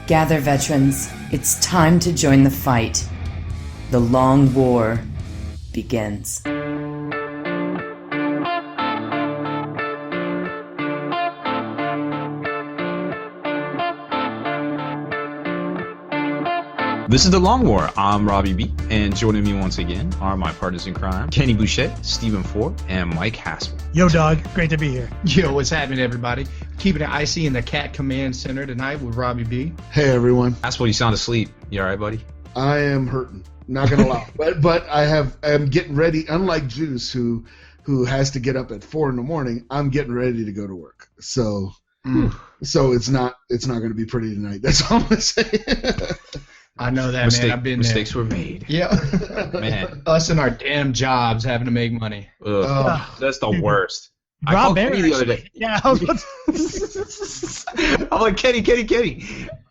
Gather, veterans. It's time to join the fight. The long war begins. This is The Long War. I'm Robbie B, and joining me once again are my partners in crime, Kenny Boucher, Stephen Ford, and Mike Haspel. Yo, dog. Great to be here. Yo, what's happening, everybody? Keeping it icy in the Cat Command Center tonight with Robbie B. Hey, everyone. Haspel, you sound asleep. You all right, buddy? I am hurting. Not gonna lie, but I'm getting ready. Unlike Juice, who has to get up at 4 a.m, I'm getting ready to go to work. So it's not gonna be pretty tonight. That's all I'm gonna say. I know that, man. I've been mistakes there. were made. Yeah. Man. Us and our damn jobs having to make money. That's the worst. Rob I called Kenny the other day. Yeah. I'm like, Kenny.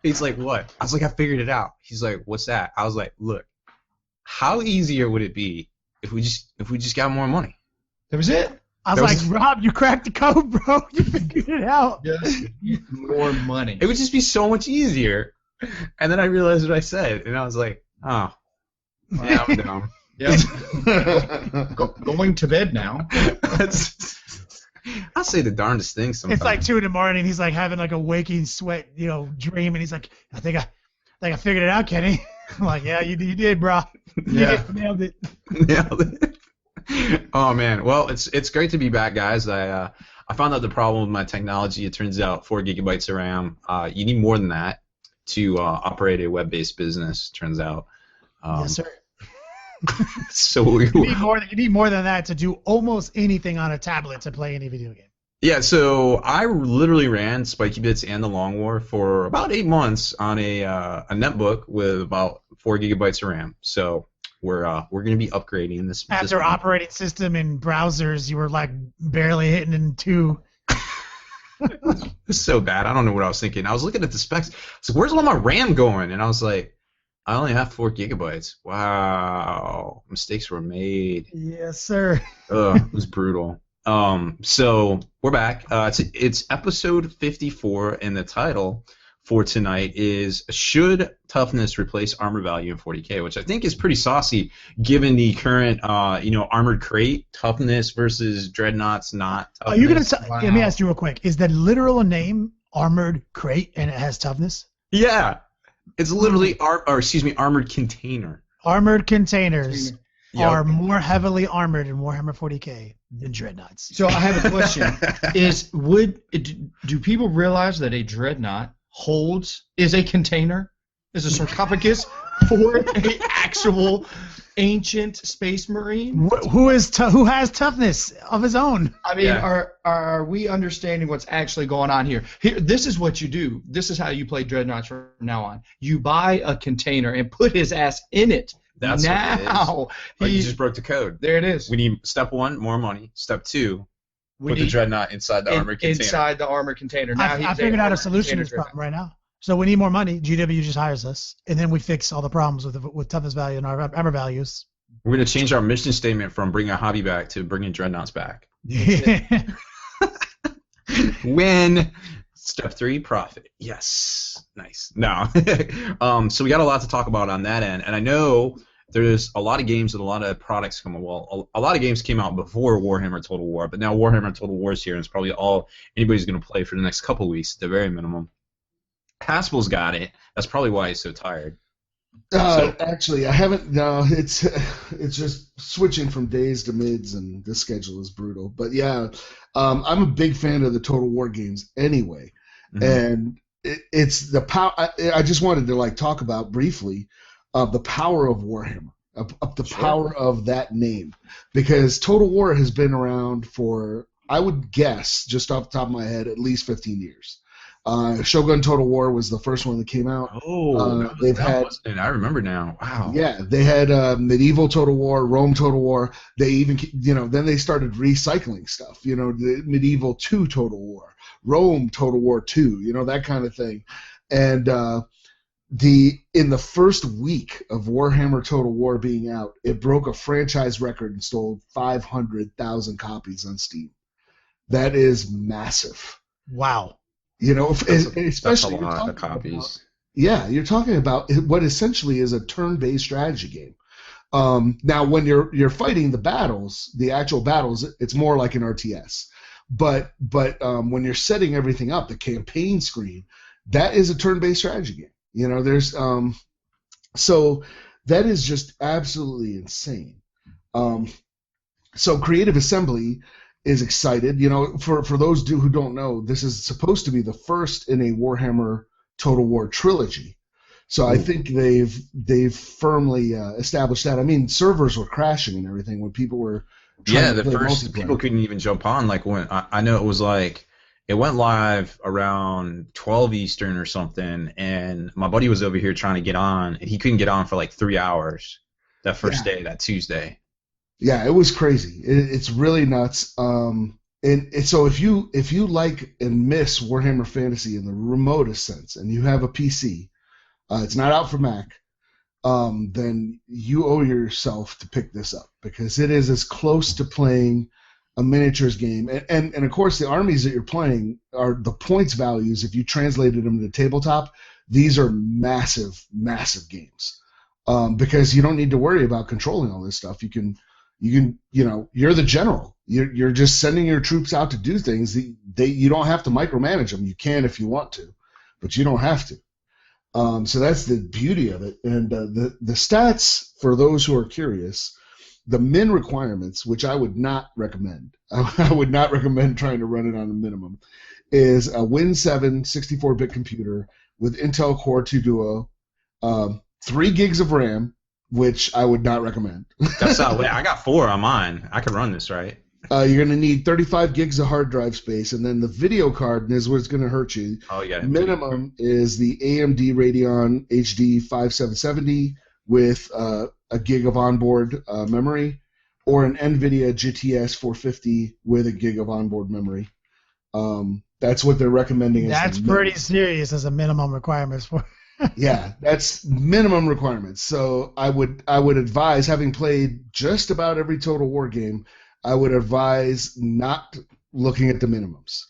He's like, what? I was like, I figured it out. He's like, what's that? I was like, look, how easier would it be if we just got more money? That was it. I was like, Rob, you cracked the code, bro. You figured it out. Just more money. It would just be so much easier. And then I realized what I said, and I was like, oh, yeah, I'm dumb. Yeah. Going to bed now. I'll say the darndest thing sometimes. It's like 2 a.m. He's like having like a waking sweat, dream, and he's like, I think I figured it out, Kenny. I'm like, yeah, you did, bro. Yeah, nailed it. Nailed it. Oh man, well, it's great to be back, guys. I found out the problem with my technology. It turns out 4 gigabytes of RAM. You need more than that to operate a web-based business. Turns out. Yes, sir. So you need more than that to do almost anything on a tablet to play any video game. Yeah, so I literally ran Spikey Bits and the Long War for about 8 months on a netbook with about 4 gigabytes of RAM. So we're going to be upgrading this. After operating system and browsers, you were like barely hitting in 2. It's so bad. I don't know what I was thinking. I was looking at the specs. I was like, where's all my RAM going? And I was like, I only have 4 gigabytes. Wow. Mistakes were made. Yes, sir. It was brutal. So we're back. It's episode 54, and the title for tonight is Should Toughness Replace Armor Value in 40k, which I think is pretty saucy given the current armored crate toughness versus dreadnoughts not toughness. Are you gonna let me ask you real quick. Is the literal name armored crate and it has toughness? Yeah. It's literally armored container. Armored containers are more heavily armored in Warhammer 40k than dreadnoughts. So I have a question: do people realize that a dreadnought is a container, is a sarcophagus for an actual ancient space marine? Who has toughness of his own? I mean, are we understanding what's actually going on here? This is what you do. This is how you play dreadnoughts from now on. You buy a container and put his ass in it. That's now what you just broke the code. There it is. We need step 1, more money. Step 2, put the dreadnought inside the armored container. Inside the armored container. Now I figured out a solution to this problem right now. So we need more money. GW just hires us, and then we fix all the problems with toughness value and our armor values. We're going to change our mission statement from bringing a hobby back to bringing dreadnoughts back. Win. Step 3, profit. Yes. Nice. No. So we got a lot to talk about on that end, and I know there's a lot of games and a lot of products coming. Well, a lot of games came out before Warhammer Total War, but now Warhammer Total War is here, and it's probably all anybody's going to play for the next couple weeks at the very minimum. Haspel's got it. That's probably why he's so tired. Actually, I haven't. No, it's just switching from days to mids, and this schedule is brutal. But yeah, I'm a big fan of the Total War games anyway, and it's the power. I just wanted to talk about briefly the power of Warhammer, of the power of that name, because Total War has been around for, I would guess, just off the top of my head, at least 15 years. Shogun Total War was the first one that came out. I remember now. Wow. Yeah, they had Medieval Total War, Rome Total War. They even, then they started recycling stuff. The Medieval 2 Total War, Rome Total War 2, that kind of thing. And in the first week of Warhammer Total War being out, it broke a franchise record and sold 500,000 copies on Steam. That is massive. Wow. Especially that's a lot of copies. Yeah, you're talking about what essentially is a turn-based strategy game. Now, when you're fighting the battles, the actual battles, it's more like an RTS. But when you're setting everything up, the campaign screen, that is a turn-based strategy game. You know, there's so that is just absolutely insane. So Creative Assembly is excited. You know, for those who don't know, this is supposed to be the first in a Warhammer Total War trilogy. So I think they've firmly established that. I mean, servers were crashing and everything when people were trying to play first multiplayer. people couldn't even jump on. Like when I know it was like it went live around 12 Eastern or something, and my buddy was over here trying to get on, and he couldn't get on for like 3 hours that first day, that Tuesday. Yeah, it was crazy. It's really nuts. And so if you like and miss Warhammer Fantasy in the remotest sense, and you have a PC, it's not out for Mac, then you owe yourself to pick this up, because it is as close to playing a miniatures game. And of course, the armies that you're playing are the points values. If you translated them to tabletop, these are massive, massive games, because you don't need to worry about controlling all this stuff. You can, you're the general. You're just sending your troops out to do things. You don't have to micromanage them. You can if you want to, but you don't have to. So that's the beauty of it. And the stats, for those who are curious, the min requirements, which I would not recommend, I would not recommend trying to run it on a minimum, is a Win 7 64-bit computer with Intel Core 2 Duo, 3 gigs of RAM, which I would not recommend. That's not. I got 4 on mine. I can run this, right? You're going to need 35 gigs of hard drive space, and then the video card is what's going to hurt you. Oh, yeah. Minimum is the AMD Radeon HD 5770 with a gig of onboard memory, or an NVIDIA GTS 450 with a gig of onboard memory. That's what they're recommending. That's pretty serious as a minimum requirements for. Yeah, that's minimum requirements. So I would advise, having played just about every Total War game, I would advise not looking at the minimums,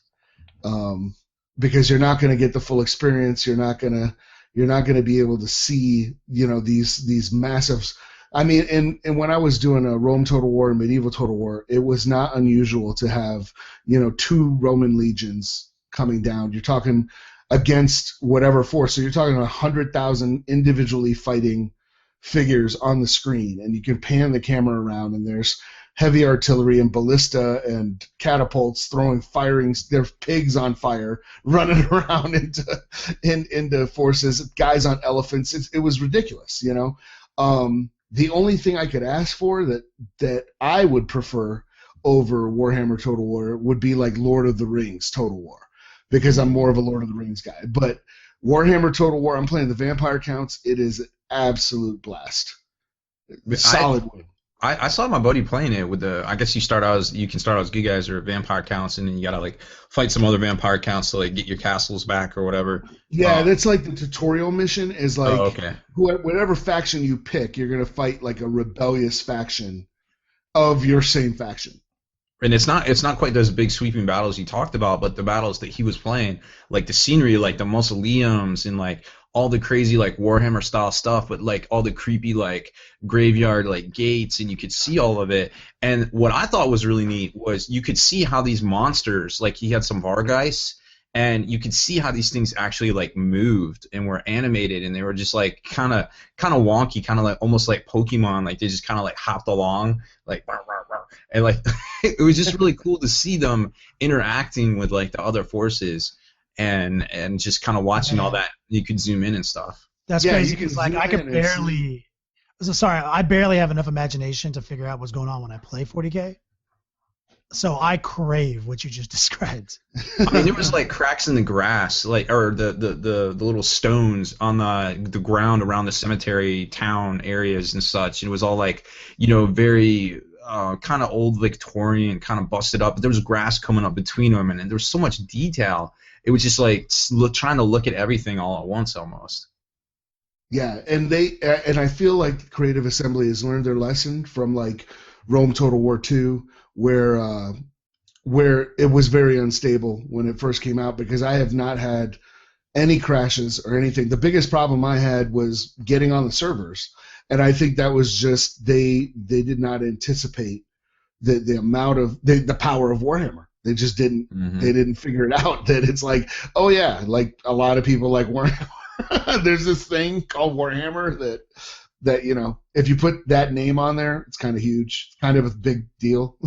because you're not going to get the full experience. You're not going to be able to see, these massive. I mean, and when I was doing a Rome Total War and Medieval Total War, it was not unusual to have 2 Roman legions coming down. You're talking against whatever force. So you're talking 100,000 individually fighting figures on the screen, and you can pan the camera around, and there's heavy artillery and ballista and catapults throwing firings. There's pigs on fire running around into forces, guys on elephants. It was ridiculous, The only thing I could ask for that I would prefer over Warhammer Total War would be like Lord of the Rings Total War, because I'm more of a Lord of the Rings guy. But Warhammer Total War, I'm playing the vampire counts. It is an absolute blast. Solid win. I saw my buddy playing it with I guess you can start out as good guys or vampire counts, and then you gotta like fight some other vampire counts to like get your castles back or whatever. Yeah, that's like the tutorial mission is like, okay. Whatever faction you pick, you're gonna fight like a rebellious faction of your same faction. And it's not quite those big sweeping battles you talked about, but the battles that he was playing, like the scenery, like the mausoleums and like all the crazy like Warhammer style stuff, but like all the creepy like graveyard like gates, and you could see all of it. And what I thought was really neat was you could see how these monsters, like he had some Vargeist, and you could see how these things actually like moved and were animated, and they were just like kind of wonky, kind of like almost like Pokemon, like they just kind of like hopped along like rah, rah, rah. And like it was just really cool to see them interacting with like the other forces and just kind of watching all that. You could zoom in and stuff. That's crazy, because like I could barely. Sorry, I barely have enough imagination to figure out what's going on when I play 40k. So I crave what you just described. I mean, there was like cracks in the grass, like or the little stones on the ground around the cemetery town areas and such. And it was all like, very kind of old Victorian, kind of busted up. But there was grass coming up between them, and there was so much detail. It was just like trying to look at everything all at once almost. Yeah, and I feel like Creative Assembly has learned their lesson from like Rome Total War 2, where it was very unstable when it first came out, because I have not had any crashes or anything. The biggest problem I had was getting on the servers, and I think that was just they did not anticipate the amount of the power of Warhammer. They just didn't they didn't figure it out that it's like, oh yeah, like a lot of people like Warhammer. There's this thing called Warhammer that you know, if you put that name on there, it's kind of huge, kind of a big deal.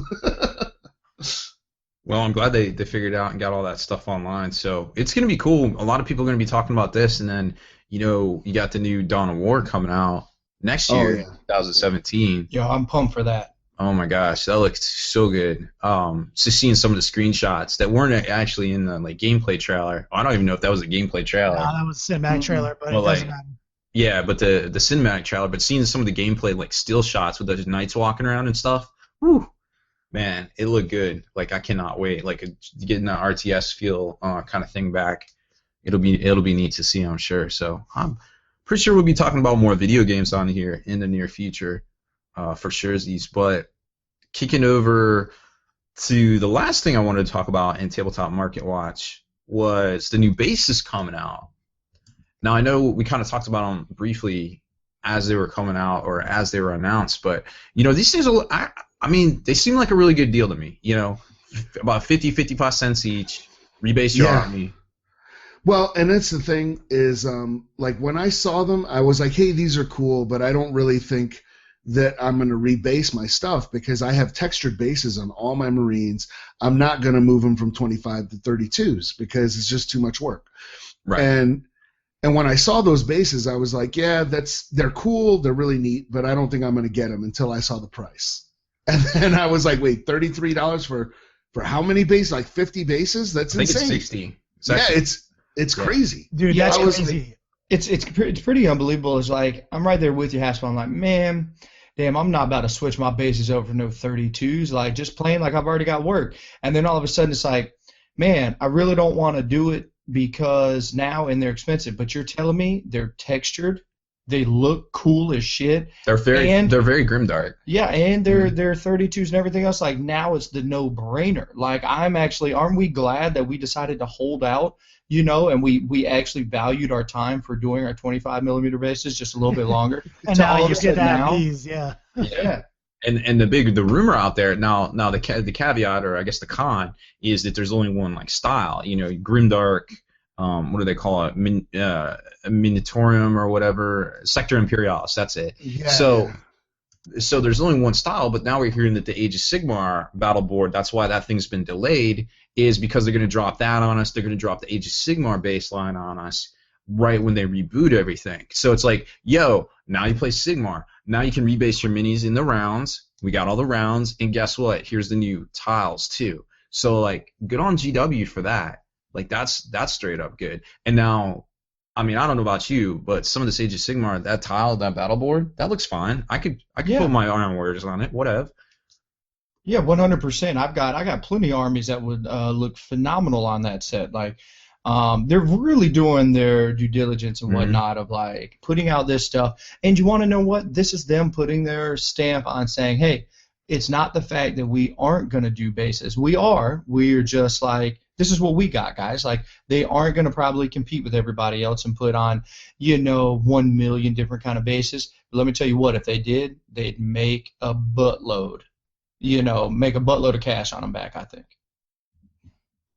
Well, I'm glad they figured it out and got all that stuff online. So it's going to be cool. A lot of people are going to be talking about this, and then, you know, you got the new Dawn of War coming out next year, 2017. Yo, I'm pumped for that. Oh my gosh, that looks so good. Just seeing some of the screenshots that weren't actually in the like gameplay trailer. I don't even know if that was a gameplay trailer. No, that was a cinematic trailer, but Well, it doesn't like, matter. Yeah, but the cinematic trailer, but seeing some of the gameplay, like still shots with those knights walking around and stuff, whew, man, it looked good. Like, I cannot wait. Like, getting that RTS feel kind of thing back, it'll be neat to see, I'm sure. So I'm pretty sure we'll be talking about more video games on here in the near future, for sure. But kicking over to the last thing I wanted to talk about in Tabletop Market Watch was the new bases coming out. Now, I know we kind of talked about them briefly as they were coming out or as they were announced, but, you know, these things are, I mean, they seem like a really good deal to me, you know, about 55 cents each, rebase your army. Well, and that's the thing is, like, when I saw them, I was like, hey, these are cool, but I don't really think that I'm going to rebase my stuff because I have textured bases on all my Marines. I'm not going to move them from 25 to 32s because it's just too much work. Right. And when I saw those bases, I was like, yeah, they're cool, they're really neat, but I don't think I'm going to get them until I saw the price. And then I was like, wait, $33 for how many bases? Like 50 bases? That's insane. I think it's 60. Yeah, it's crazy. Dude, Yeah, that's I was crazy. It's pretty unbelievable. It's like, I'm right there with you, Haspel. I'm like, man, damn, I'm not about to switch my bases over for no 32s. Like, just playing like I've already got work. And then all of a sudden it's like, man, I really don't want to do it because now, and they're expensive, but you're telling me they're textured, they look cool as shit. They're very grimdark. Yeah, and they're 32s and everything else. Like, now it's the no-brainer. Like, aren't we glad that we decided to hold out, you know, and we actually valued our time for doing our 25mm bases just a little bit longer. And So now all of you a get sudden to have now- these, yeah. Yeah. And the rumor out there now the caveat, or I guess the con, is that there's only one like style, you know, grimdark, what do they call it, Minotaurium or whatever, Sector Imperialis, that's it. Yeah. So there's only one style, but now we're hearing that the Age of Sigmar battle board, that's why that thing's been delayed, is because they're going to drop that on us. They're going to drop the Age of Sigmar baseline on us right when they reboot everything. So it's like, yo, now you play Sigmar. Now you can rebase your minis in the rounds. We got all the rounds, and guess what? Here's the new tiles too. So like, good on GW for that. Like that's straight up good. And now, I mean, I don't know about you, but some of this Age of Sigmar, that tile, that battle board, that looks fine. I could put my Iron Warriors on it, whatever. Yeah, 100%. I got plenty of armies that would look phenomenal on that set. Like, they're really doing their due diligence and whatnot of like putting out this stuff. And you want to know what? This is them putting their stamp on saying, hey, it's not the fact that we aren't going to do bases. We're just like, this is what we got, guys. Like, they aren't going to probably compete with everybody else and put on, 1 million different kind of bases. But let me tell you what, if they did, they'd make a buttload. Make a buttload of cash on them back, I think.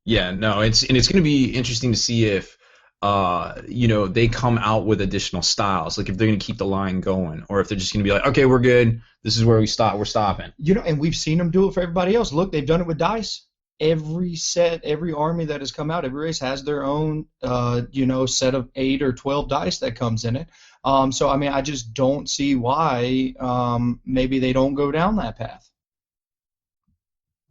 Yeah, no, it's going to be interesting to see if they come out with additional styles, like if they're going to keep the line going, or if they're just going to be like, okay, we're good, this is where we stop, we're stopping. And we've seen them do it for everybody else. Look, they've done it with dice. Every set, every army that has come out, every race has their own, set of 8 or 12 dice that comes in it. So I mean, I just don't see why maybe they don't go down that path.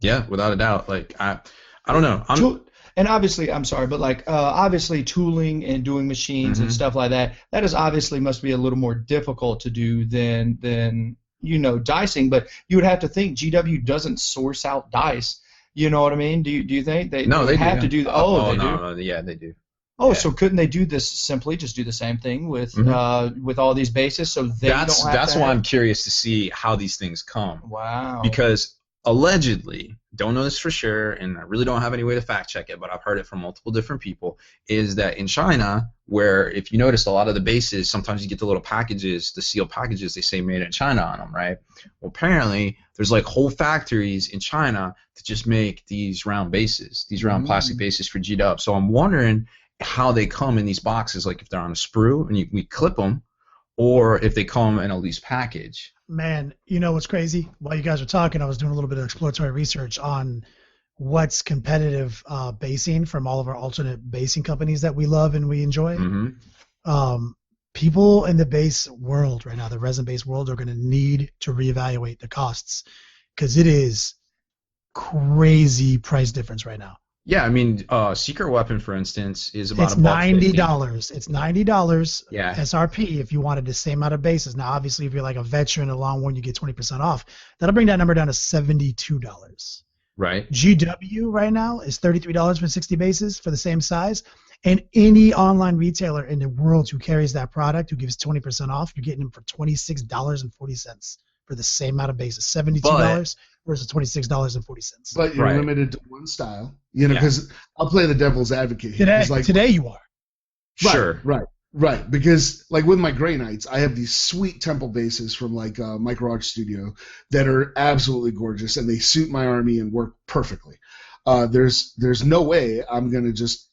Yeah, without a doubt. Like I don't know. And obviously, I'm sorry, but like obviously tooling and doing machines and stuff like that, that is obviously must be a little more difficult to do than dicing. But you would have to think GW doesn't source out dice. You know what I mean? Do you think they have to do? Yeah, they do. Oh, yeah. So couldn't they do this simply? Just do the same thing with all these bases, so they don't have that's why I'm curious to see how these things come. Wow. Because allegedly, don't know this for sure, and I really don't have any way to fact check it, but I've heard it from multiple different people, is that in China, where if you notice a lot of the bases, sometimes you get the little packages, the sealed packages, they say made in China on them, right? Well, apparently, there's like whole factories in China to just make these round bases, these round plastic bases for G-Dub. So I'm wondering how they come in these boxes, like if they're on a sprue and we clip them, or if they come in a loose package. Man, you know what's crazy? While you guys were talking, I was doing a little bit of exploratory research on what's competitive basing from all of our alternate basing companies that we love and we enjoy. People in the base world right now, the resin-based world, are going to need to reevaluate the costs because it is crazy price difference right now. Yeah, I mean, Secret Weapon, for instance, is about it's $90. It's $90 yeah. SRP if you wanted the same amount of bases. Now, obviously, if you're like a veteran, a long one, you get 20% off. That'll bring that number down to $72. Right. GW right now is $33 for 60 bases for the same size. And any online retailer in the world who carries that product, who gives 20% off, you're getting them for $26.40 for the same amount of bases. $72 versus $26.40. But you're limited to one style, you know, because I'll play the devil's advocate here. Today you are. Sure. Right. Because like with my Grey Knights, I have these sweet temple bases from like Micro Arch Studio that are absolutely gorgeous, and they suit my army and work perfectly. There's no way I'm gonna just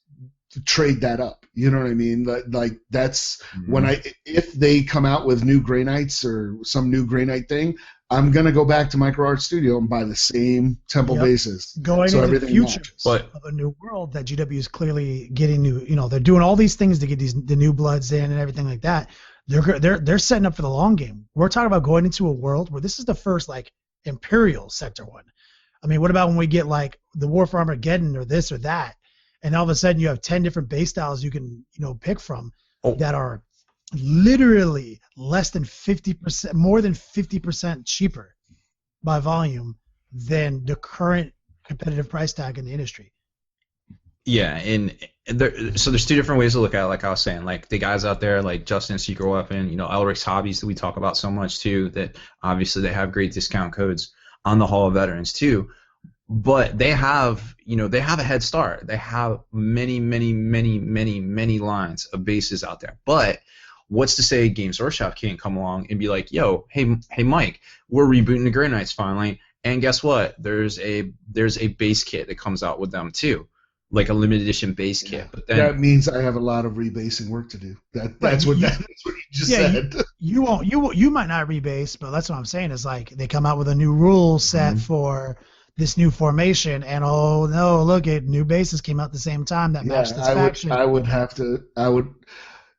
trade that up. You know what I mean? Like that's when if they come out with new Grey Knights or some new Grey Knight thing, I'm gonna go back to Micro Arch Studio and buy the same temple bases. Going into the future of a new world that GW is clearly getting new. You know, they're doing all these things to get the new bloods in and everything like that. They're setting up for the long game. We're talking about going into a world where this is the first like Imperial Sector 1. I mean, what about when we get like the War for Armageddon or this or that, and all of a sudden you have 10 different base styles you can pick from that are literally less than 50%, more than 50% cheaper by volume than the current competitive price tag in the industry. Yeah, and so there's two different ways to look at it, like I was saying. Like the guys out there like Justin Secret Weapon, Elric's Hobbies that we talk about so much too, that obviously they have great discount codes on the Hall of Veterans too. But they have, they have a head start. They have many lines of bases out there. But what's to say Games Workshop can't come along and be like, yo, hey Mike, we're rebooting the Grey Knights finally, and guess what? There's a base kit that comes out with them too, like a limited edition base kit. But then that means I have a lot of rebasing work to do. That's what you just said. You might not rebase, but that's what I'm saying is like they come out with a new rule set for this new formation, and oh no, look, new bases came out at the same time that matched this faction. I would have to.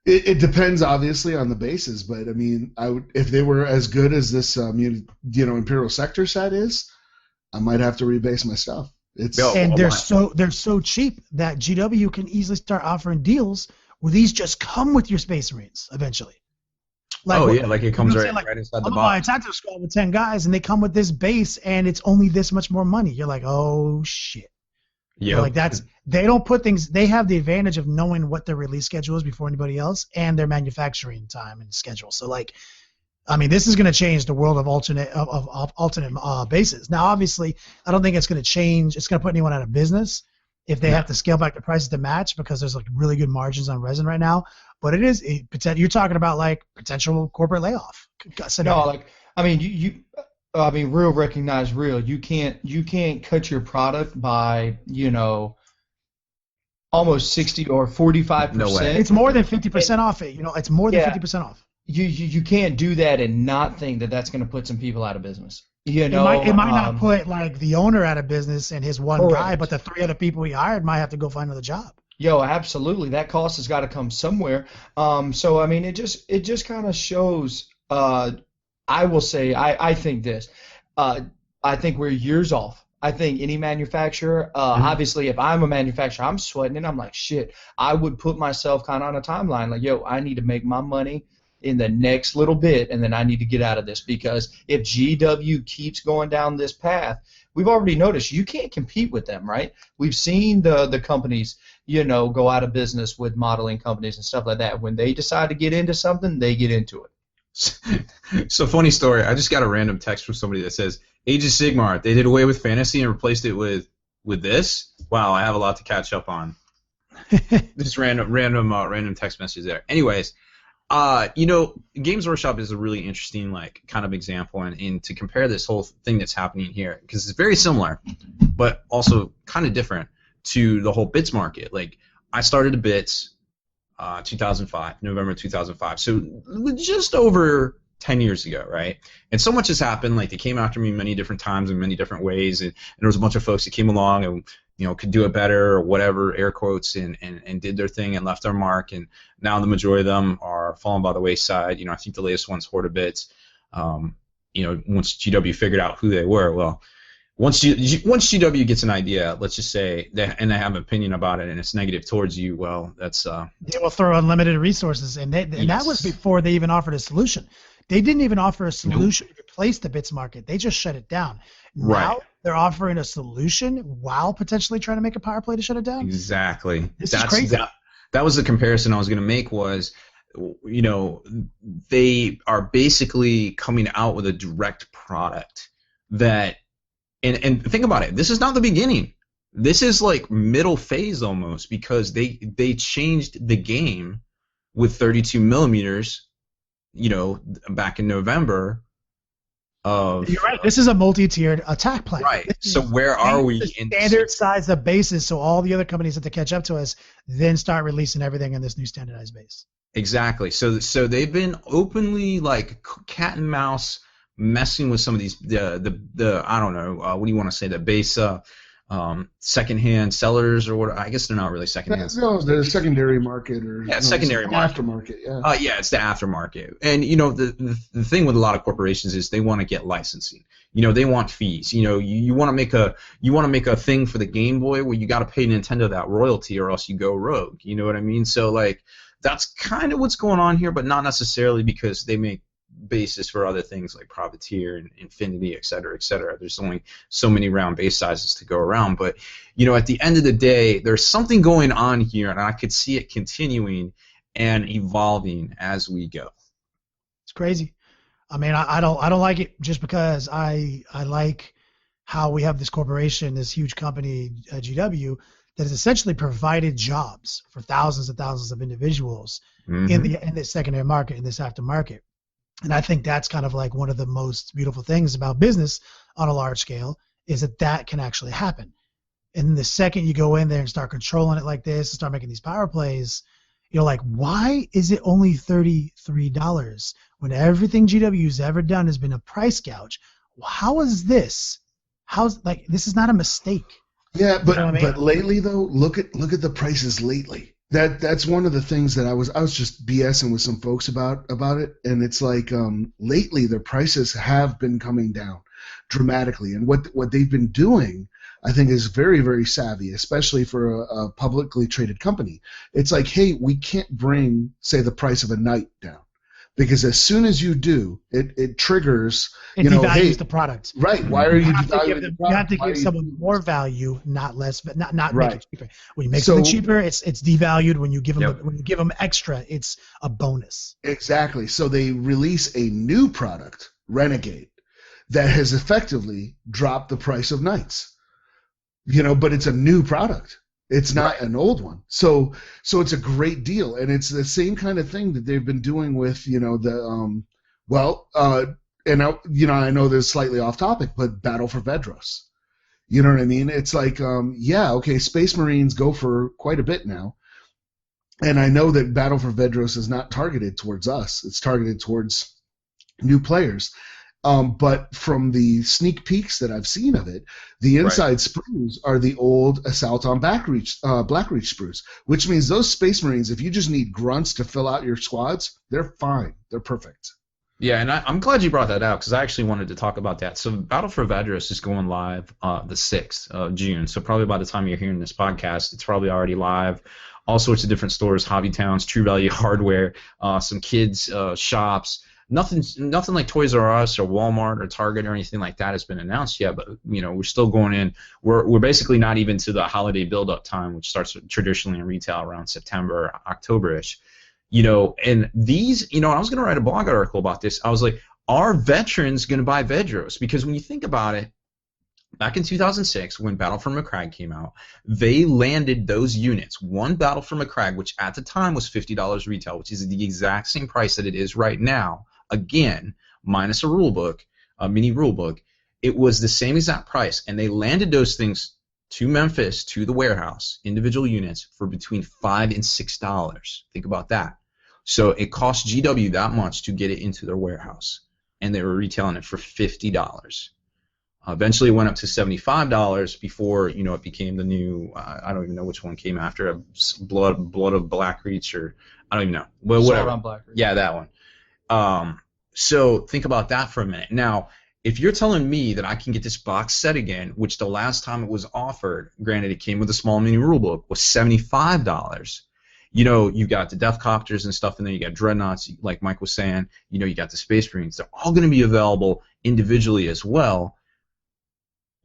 It depends obviously on the bases, but I mean, I would, if they were as good as this Imperial Sector set is, I might have to rebase my stuff. They're so cheap that GW can easily start offering deals where these just come with your Space Marines eventually. Like it comes right inside the box. Buy a tactical squad with 10 guys, and they come with this base, and it's only this much more money. You're like, oh shit. Yeah. Like they don't put things. They have the advantage of knowing what their release schedule is before anybody else, and their manufacturing time and schedule. So like, I mean, this is going to change the world of alternate bases. Now, obviously, I don't think it's going to change. It's going to put anyone out of business if they have to scale back the prices to match, because there's like really good margins on resin right now. But it is you're talking about like potential corporate layoff. No, like I mean, real recognize real. You can't cut your product by almost 60 or 45%. No way. It's more than 50% off it. It's more than 50% off. You can't do that and not think that that's going to put some people out of business. It might not put like the owner out of business and his one guy, but the 3 other people he hired might have to go find another job. Absolutely. That cost has got to come somewhere. So I mean, it just kind of shows. I will say, I think this. I think we're years off. I think any manufacturer, obviously, if I'm a manufacturer, I'm sweating and I'm like, shit. I would put myself kind of on a timeline, like, I need to make my money in the next little bit, and then I need to get out of this, because if GW keeps going down this path, we've already noticed you can't compete with them, right? We've seen the companies, go out of business with modeling companies and stuff like that. When they decide to get into something, they get into it. So funny story. I just got a random text from somebody that says, Age of Sigmar. They did away with fantasy and replaced it with this. Wow, I have a lot to catch up on. Just random text message there. Anyways, you know, Games Workshop is a really interesting kind of example, and to compare this whole thing that's happening here, because it's very similar, but also kind of different to the whole bits market. Like, I started a bits 2005, November 2005, so just over 10 years ago, right? And so much has happened. Like, they came after me many different times in many different ways, and there was a bunch of folks that came along and, you know, could do it better or whatever, air quotes, and did their thing and left their mark. And now the majority of them are falling by the wayside. You know, I think the latest one's Horde of Bits. You know, once GW figured out who they were, well, once GW gets an idea, let's just say, and they have an opinion about it, and it's negative towards you, well, that's they will throw unlimited resources, and that was before they even offered a solution. They didn't even offer a solution to replace the bits market. They just shut it down. Now they're offering a solution while potentially trying to make a power play to shut it down. Exactly. That's crazy. That was the comparison I was going to make. Was, you know, they are basically coming out with a direct product that, and think about it. This is not the beginning. This is like middle phase almost, because they changed the game with 32 millimeters. You know, back in November. You're right. This is a multi-tiered attack plan. Right. So where are we? Standard size of bases, so all the other companies have to catch up to us, then start releasing everything in this new standardized base. Exactly. So they've been openly like cat and mouse messing with some of these the I don't know, what do you want to say, the base secondhand sellers, or what? I guess they're not really secondhand. No, the secondary market, or secondary market. Aftermarket. Yeah, it's the aftermarket. And you know, the thing with a lot of corporations is they want to get licensing. You know, they want fees. You know, you want to make a thing for the Game Boy where you got to pay Nintendo that royalty, or else you go rogue. You know what I mean? So like, that's kind of what's going on here, but not necessarily, because they make bases for other things like Privateer and Infinity, et cetera, et cetera. There's only so many round base sizes to go around, but you know, at the end of the day, there's something going on here, and I could see it continuing and evolving as we go. It's crazy. I mean, I don't like it just because I like how we have this corporation, this huge company, GW, that has essentially provided jobs for thousands and thousands of individuals in the secondary market, in this aftermarket. And I think that's kind of like one of the most beautiful things about business on a large scale, is that can actually happen. And the second you go in there and start controlling it like this and start making these power plays, you're like, why is it only $33 when everything GW's ever done has been a price gouge? How is this? This is not a mistake. Yeah, but You know what I mean? but lately though, look at the prices lately. That's one of the things that I was just BSing with some folks about it, and it's like lately their prices have been coming down dramatically, and what they've been doing, I think, is very, very savvy, especially for a publicly traded company. It's like, hey, we can't bring, say, the price of a knight down, because as soon as you do, it triggers. It devalues the product. Right? Why are you devaluing the product? You have to give someone more value, not less, but not make it cheaper. When you make something cheaper, it's devalued. When you give them extra, it's a bonus. Exactly. So they release a new product, Renegade, that has effectively dropped the price of knights. You know, but it's a new product. It's not an old one. So it's a great deal, and it's the same kind of thing that they've been doing with, you know, the I know this is slightly off topic, but Battle for Vedros. You know what I mean? It's like, Space Marines go for quite a bit now, and I know that Battle for Vedros is not targeted towards us. It's targeted towards new players. But from the sneak peeks that I've seen of it, the inside sprues are the old Assault on Blackreach sprues, which means those Space Marines, if you just need grunts to fill out your squads, they're fine. They're perfect. Yeah, and I'm glad you brought that out, because I actually wanted to talk about that. So Battle for Vedros is going live the 6th of June. So probably by the time you're hearing this podcast, it's probably already live. All sorts of different stores, hobby towns, True Value Hardware, some kids shops. Nothing like Toys R Us or Walmart or Target or anything like that has been announced yet, but you know, we're still going in. We're basically not even to the holiday build-up time, which starts traditionally in retail around September, October-ish. You know, and these, you know, I was going to write a blog article about this. I was like, are veterans going to buy Vedros? Because when you think about it, back in 2006, when Battle for Macragge came out, they landed those units. One Battle for Macragge, which at the time was $50 retail, which is the exact same price that it is right now. Again, minus a rulebook, a mini rulebook. It was the same exact price, and they landed those things to Memphis, to the warehouse, individual units, for between $5 and $6. Think about that. So it cost GW that much to get it into their warehouse, and they were retailing it for $50. Eventually it went up to $75 before, you know, it became the new, I don't even know which one came after, Blood of Blackreach, or I don't even know. Well, whatever. Yeah, that one. So think about that for a minute. Now, if you're telling me that I can get this box set again, which the last time it was offered, granted it came with a small mini rulebook, was $75. You know, you got the Death Copters and stuff, and then you got Dreadnoughts, like Mike was saying. You know, you got the Space Marines. They're all going to be available individually as well.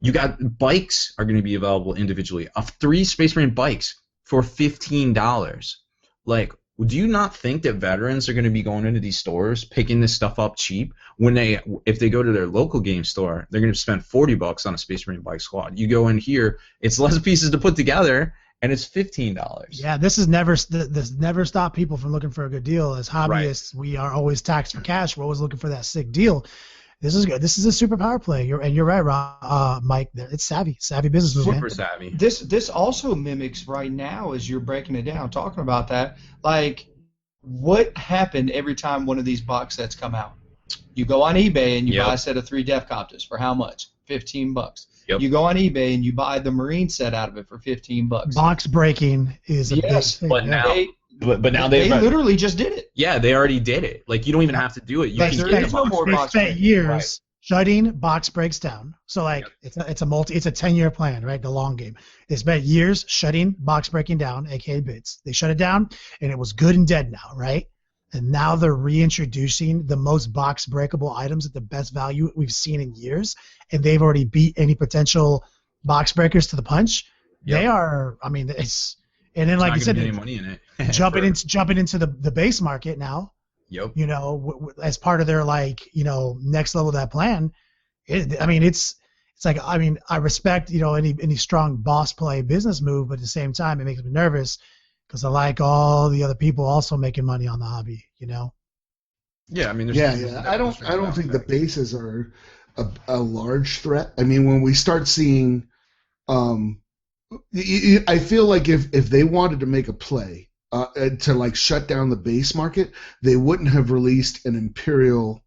You got bikes are going to be available individually. 3 Space Marine bikes for $15. Like, do you not think that veterans are going to be going into these stores picking this stuff up cheap when if they go to their local game store, they're going to spend $40 on a Space Marine bike squad? You go in here, it's less pieces to put together, and it's $15. Yeah, this never stopped people from looking for a good deal. As hobbyists, we are always taxed for cash. We're always looking for that sick deal. This is good. This is a super power play. You're right, Mike. It's savvy business move. Super savvy. This also mimics right now, as you're breaking it down, talking about that. Like, what happened every time one of these box sets come out? You go on eBay and you buy a set of 3 Death Copters for how much? $15. Yep. You go on eBay and you buy the Marine set out of it for $15. Box breaking is a big thing. But now. But now they literally just did it. Yeah, they already did it. Like, you don't even have to do it. You can get no more box break. They spent years shutting box breaks down. So like it's a 10-year plan, right? The long game. They spent years shutting box breaking down, aka bits. They shut it down, and it was good and dead now, right? And now they're reintroducing the most box breakable items at the best value we've seen in years, and they've already beat any potential box breakers to the punch. Yep. They are. I mean, it's. And then, like you said, any money in it. jumping into the base market now. Yep. You know, as part of their, like, you know, next level of that plan. It's like, I mean, I respect, you know, any strong boss play business move, but at the same time, it makes me nervous because I like all the other people also making money on the hobby. You know. Yeah, I mean, I don't think the bases are a large threat. I mean, when we start seeing. I feel like if they wanted to make a play to like shut down the base market, they wouldn't have released an imperial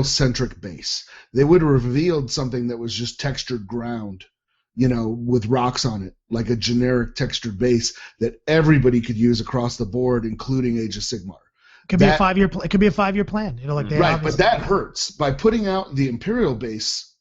centric base. They would have revealed something that was just textured ground, you know, with rocks on it, like a generic textured base that everybody could use across the board, including Age of Sigmar. It could be a 5-year. It could be a 5-year plan. You know, like right, but that hurts by putting out the imperial base.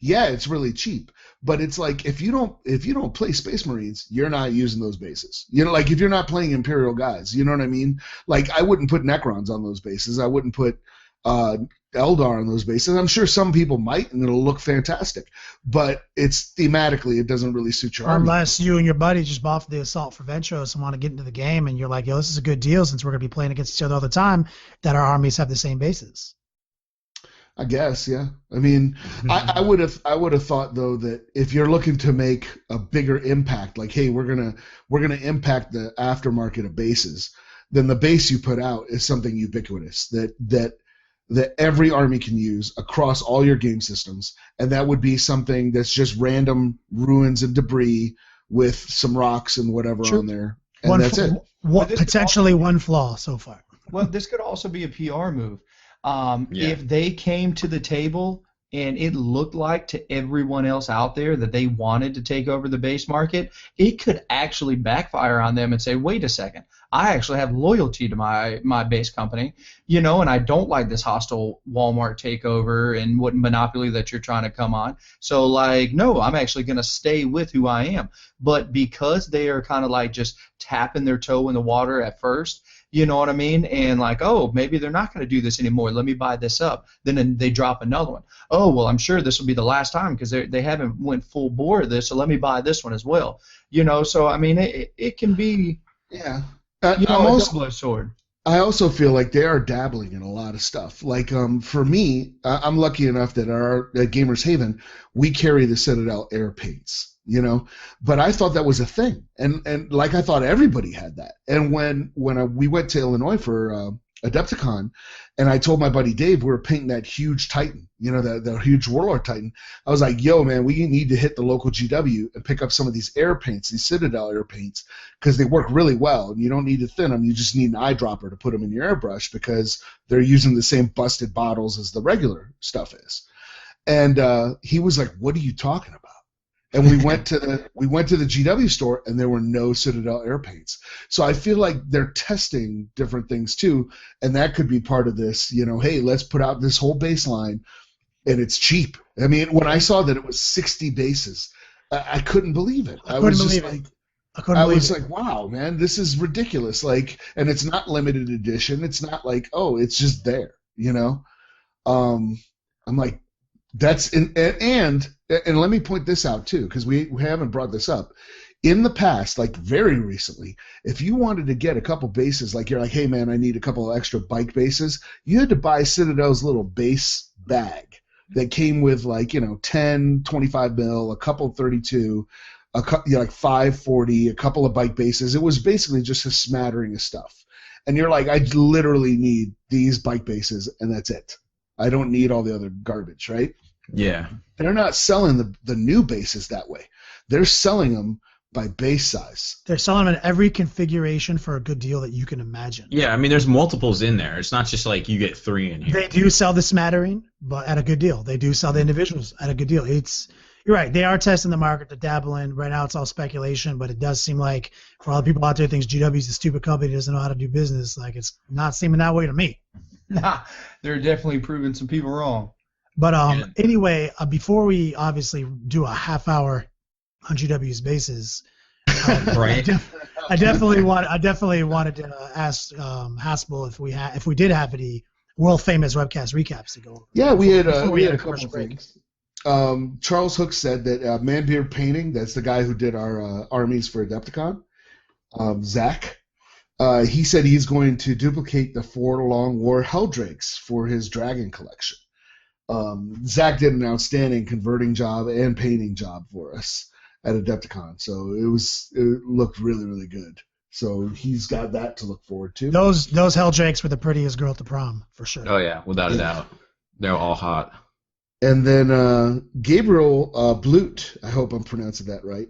Yeah, it's really cheap. But it's like if you don't play Space Marines, you're not using those bases. You know, like if you're not playing Imperial guys, you know what I mean? Like I wouldn't put Necrons on those bases. I wouldn't put Eldar on those bases. I'm sure some people might, and it'll look fantastic. But it's thematically, it doesn't really suit your army. Unless you and your buddy just bought the Assault for Ventress and want to get into the game, and you're like, yo, this is a good deal since we're going to be playing against each other all the time, that our armies have the same bases. I guess, yeah. I mean, I would have thought though that if you're looking to make a bigger impact, like, hey, we're gonna impact the aftermarket of bases, then the base you put out is something ubiquitous that every army can use across all your game systems, and that would be something that's just random ruins and debris with some rocks and whatever on there, and that's it. Potentially one flaw so far. Well, this could also be a PR move. If they came to the table and it looked like to everyone else out there that they wanted to take over the base market, it could actually backfire on them and say, wait a second, I actually have loyalty to my base company, you know, and I don't like this hostile Walmart takeover and what monopoly that you're trying to come on. So, like, no, I'm actually going to stay with who I am. But because they are kind of like just tapping their toe in the water at first, you know what I mean? And like, oh, maybe they're not going to do this anymore. Let me buy this up. Then they drop another one. Oh, well, I'm sure this will be the last time because they haven't went full bore of this, so let me buy this one as well. You know, so I mean, it can be, yeah, you know, a double-edged sword. I also feel like they are dabbling in a lot of stuff. Like for me, I'm lucky enough that at Gamers Haven, we carry the Citadel air paints, you know. But I thought that was a thing, and like I thought everybody had that. And when we went to Illinois for Adepticon, and I told my buddy Dave we were painting that huge Titan, you know, the huge Warlord Titan. I was like, yo, man, we need to hit the local GW and pick up some of these air paints, these Citadel air paints, because they work really well. And you don't need to thin them. You just need an eyedropper to put them in your airbrush because they're using the same busted bottles as the regular stuff is. And he was like, what are you talking about? And we went to the GW store, and there were no Citadel air paints. So I feel like they're testing different things too, and that could be part of this. You know, hey, let's put out this whole baseline, and it's cheap. I mean, when I saw that it was 60 bases, I couldn't believe it. I was like, wow, man, this is ridiculous. Like, and it's not limited edition. It's not like, oh, it's just there. You know, I'm like, that's and let me point this out too, because we haven't brought this up. In the past, like very recently, if you wanted to get a couple bases, like you're like, hey man, I need a couple of extra bike bases, you had to buy Citadel's little base bag that came with like, you know, 10, 25 mil, a couple 32, like 540, a couple of bike bases. It was basically just a smattering of stuff. And you're like, I literally need these bike bases, and that's it. I don't need all the other garbage, right? Yeah. They're not selling the new bases that way. They're selling them by base size. They're selling them in every configuration for a good deal that you can imagine. Yeah, I mean, there's multiples in there. It's not just like you get 3 in here. They do sell the smattering, but at a good deal. They do sell the individuals at a good deal. You're right. They are testing the market to dabble in. Right now, it's all speculation, but it does seem like for all the people out there who thinks GW is a stupid company, doesn't know how to do business, like it's not seeming that way to me. Nah, they're definitely proving some people wrong. But anyway, before we obviously do a half hour on GW's bases, right? I definitely wanted to ask Haspel if we did have any world famous webcast recaps to go over. Yeah, we had a couple of things. Charles Hook said that Manbeard Painting, that's the guy who did our armies for Adepticon, Zach. He said he's going to duplicate the 4 Long War Helldrakes for his Dragon collection. Zach did an outstanding converting job and painting job for us at Adepticon, so it looked really, really good. So he's got that to look forward to. Those Helldrakes were the prettiest girl at the prom, for sure. Oh yeah, without a doubt. They're all hot. And then Gabriel Blut, I hope I'm pronouncing that right,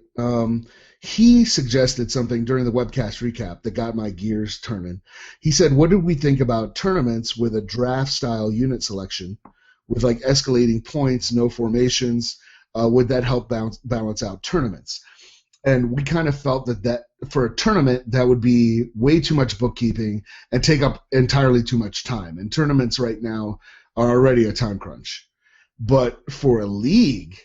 he suggested something during the webcast recap that got my gears turning. He said, what did we think about tournaments with a draft-style unit selection with like escalating points, no formations? Would that help balance out tournaments? And we kind of felt that for a tournament, that would be way too much bookkeeping and take up entirely too much time. And tournaments right now are already a time crunch. But for a league,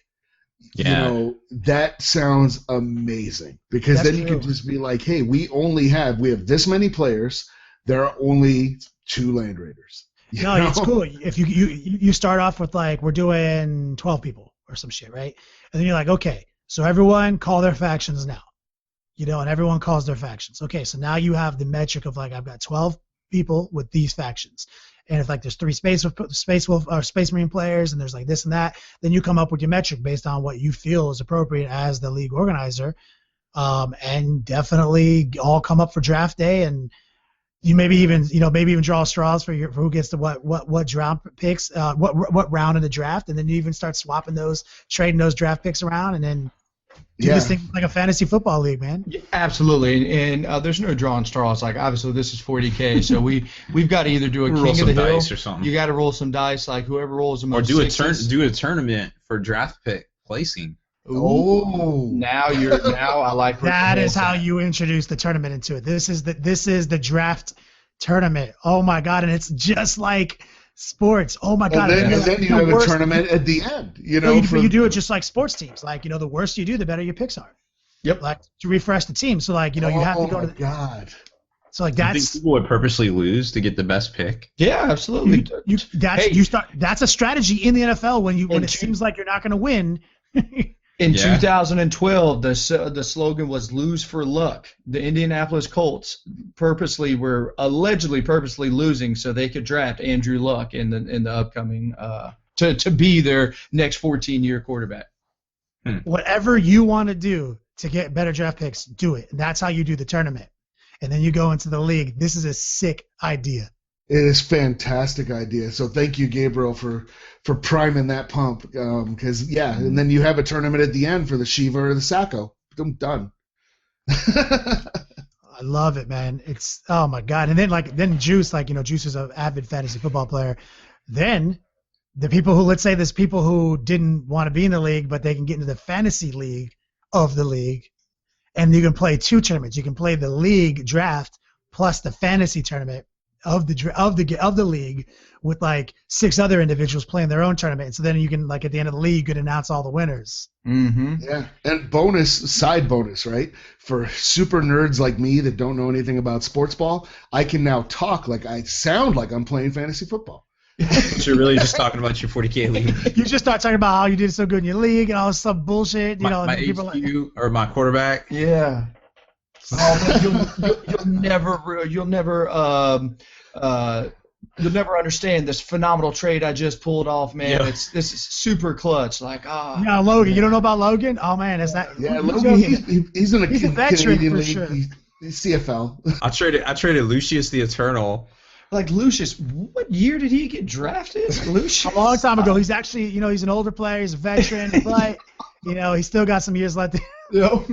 you know, that sounds amazing, because then you can just be like, hey, we have this many players. There are only 2 Land Raiders. No, it's cool. If you start off with like, we're doing 12 people or some shit, right? And then you're like, okay, so everyone call their factions now, you know, and everyone calls their factions. Okay, so now you have the metric of like, I've got 12 people with these factions. And if like there's 3 Space Wolf or Space Marine players, and there's like this and that, then you come up with your metric based on what you feel is appropriate as the league organizer, and definitely all come up for draft day, and you maybe even draw straws for who gets to what draft picks, what round in the draft, and then you even start trading those draft picks around, and then do this thing like a fantasy football league, man. Yeah, absolutely, and there's no drawing straws. Like obviously this is 40k, so we've got to either do a king of the hill, dice or something. You got to roll some dice, like whoever rolls the most. Or do a tournament for draft pick placing. Ooh, now I like that is how you introduce the tournament into it. This is the draft tournament. Oh my god, and it's just like sports. Oh my god! And then you have a tournament at the end. You know, you do it just like sports teams. Like, you know, the worse you do, the better your picks are. Yep. Like to refresh the team. So like, you know, you have to go to. God. So like You think people would purposely lose to get the best pick? Yeah, absolutely. That's a strategy in the NFL when it seems like you're not going to win. In Yeah. 2012, the slogan was "Lose for Luck." The Indianapolis Colts were allegedly purposely losing so they could draft Andrew Luck in the upcoming to be their next 14-year quarterback. Whatever you want to do to get better draft picks, do it. And that's how you do the tournament. And then you go into the league. This is a sick idea. It is fantastic idea. So thank you, Gabriel, for priming that pump. Because and then you have a tournament at the end for the Shiva or the Sacco. I'm done. I love it, man. It's oh my god. And then Juice, Juice is an avid fantasy football player. Then the people who, let's say there's people who didn't want to be in the league, but they can get into the fantasy league of the league, and you can play 2 tournaments. You can play the league draft plus the fantasy tournament of the league with 6 other individuals playing their own tournament. So then you can at the end of the league, you could announce all the winners. Mm-hmm. Yeah, and side bonus, right? For super nerds like me that don't know anything about sports ball, I can now talk like I sound like I'm playing fantasy football. So you're really just talking about your 40k league. You just start talking about how you did so good in your league and all this stuff bullshit. My people HQ or my quarterback. Yeah. Oh, man, you'll never understand this phenomenal trade I just pulled off, man. Yeah. This is super clutch. Yeah, Logan. You don't know about Logan? Oh man, is that? Yeah, Logan. He's in a veteran Canadian for league. sure. He's CFL. I traded Lucius the Eternal. Lucius, what year did he get drafted? Lucius? A long time ago. He's actually, he's an older player. He's a veteran, but he's still got some years left. Yep.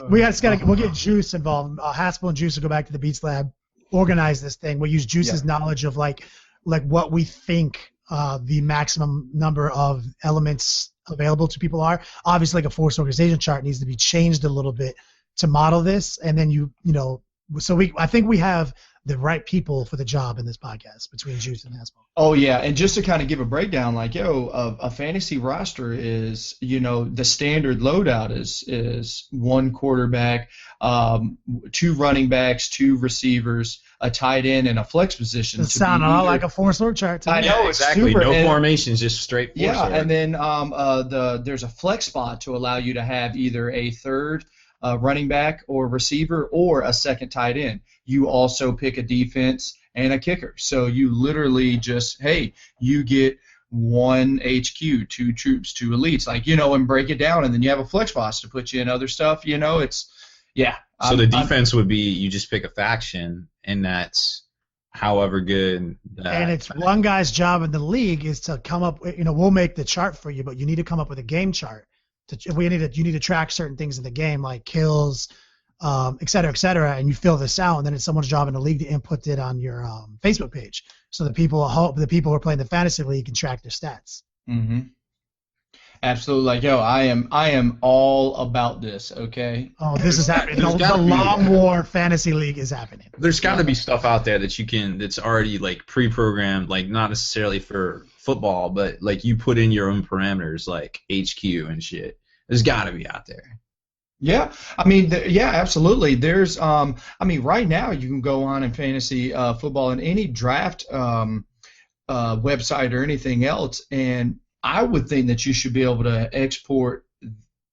We'll get Juice involved. Haspel and Juice will go back to the Beats Lab, organize this thing. We'll use Juice's knowledge of what we think the maximum number of elements available to people are. Obviously, a force organization chart needs to be changed a little bit to model this, and then I think we have the right people for the job in this podcast between Juice and Haspel. Oh yeah, and just to kind of give a breakdown, a fantasy roster is, the standard loadout is 1 quarterback, 2 running backs, 2 receivers, a tight end, and a flex position. It sounds a lot like a force org chart to me. I know, it's exactly. super. No formations, just straight force. Yeah, org. and then there's a flex spot to allow you to have either a third running back or receiver or a second tight end. You also pick a defense and a kicker. So you literally just, you get 1 HQ, 2 troops, 2 elites, and break it down, and then you have a flex box to put you in other stuff. So the defense would be you just pick a faction, and that's however good. And it's one guy's job in the league is to come up with, we'll make the chart for you, but you need to come up with a game chart. You need to track certain things in the game like kills, et cetera, and you fill this out, and then it's someone's job in the league to input it on your Facebook page, so the people who are playing the fantasy league can track their stats. Mm-hmm. Absolutely, I am all about this. Okay. Oh, this is happening. The Long War Fantasy League is happening. There's got to be stuff out there that that's already pre-programmed, not necessarily for football, but you put in your own parameters like HQ and shit. There's got to be out there. Yeah, absolutely. There's, right now you can go on in fantasy football and any draft website or anything else, and I would think that you should be able to export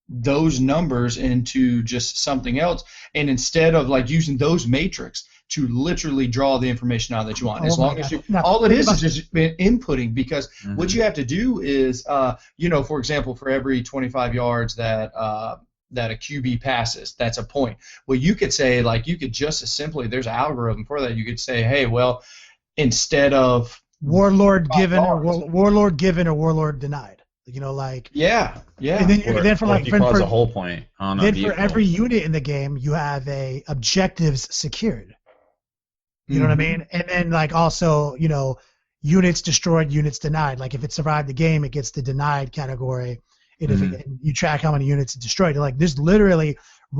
those numbers into just something else, and instead of using those matrix to literally draw the information out that you want. As long as all it is just inputting, because what you have to do is, for example, for every 25 yards that a QB passes, that's a point. Well, you could say, you could just as simply, there's an algorithm for that. You could say, hey, well, instead of warlord given or warlord denied. Yeah. And then for a whole point on a vehicle. For every unit in the game, you have a objectives secured. You know what I mean? And then also, units destroyed, units denied. If it survived the game, it gets the denied category. And if you track how many units it destroyed, there's literally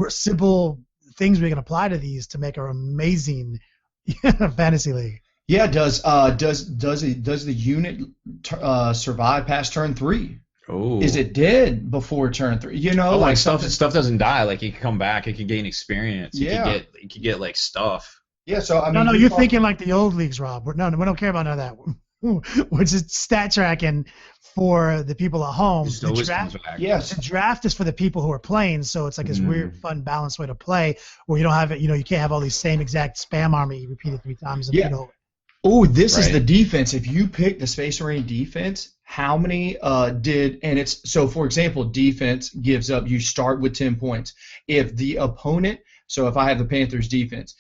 simple things we can apply to these to make our amazing fantasy league. Yeah, does the unit survive past turn 3? Oh. Is it dead before turn 3? Stuff doesn't die. It can come back. It can gain experience. It could get stuff. Yeah. So No, you're thinking like the old leagues, Rob. No, we don't care about none of that. which is stat tracking for the people at home. It The always draft, comes back. Yes. the draft is for the people who are playing, so it's like this weird, fun, balanced way to play where you don't have it. You can't have all these same exact spam army repeated 3 times. And, Yeah. Oh, this is Right. the defense. If you pick the Space Marine defense, how many did, and it's, so for example, defense gives up, you start with 10 points. If the opponent, so if I have the Panthers defense,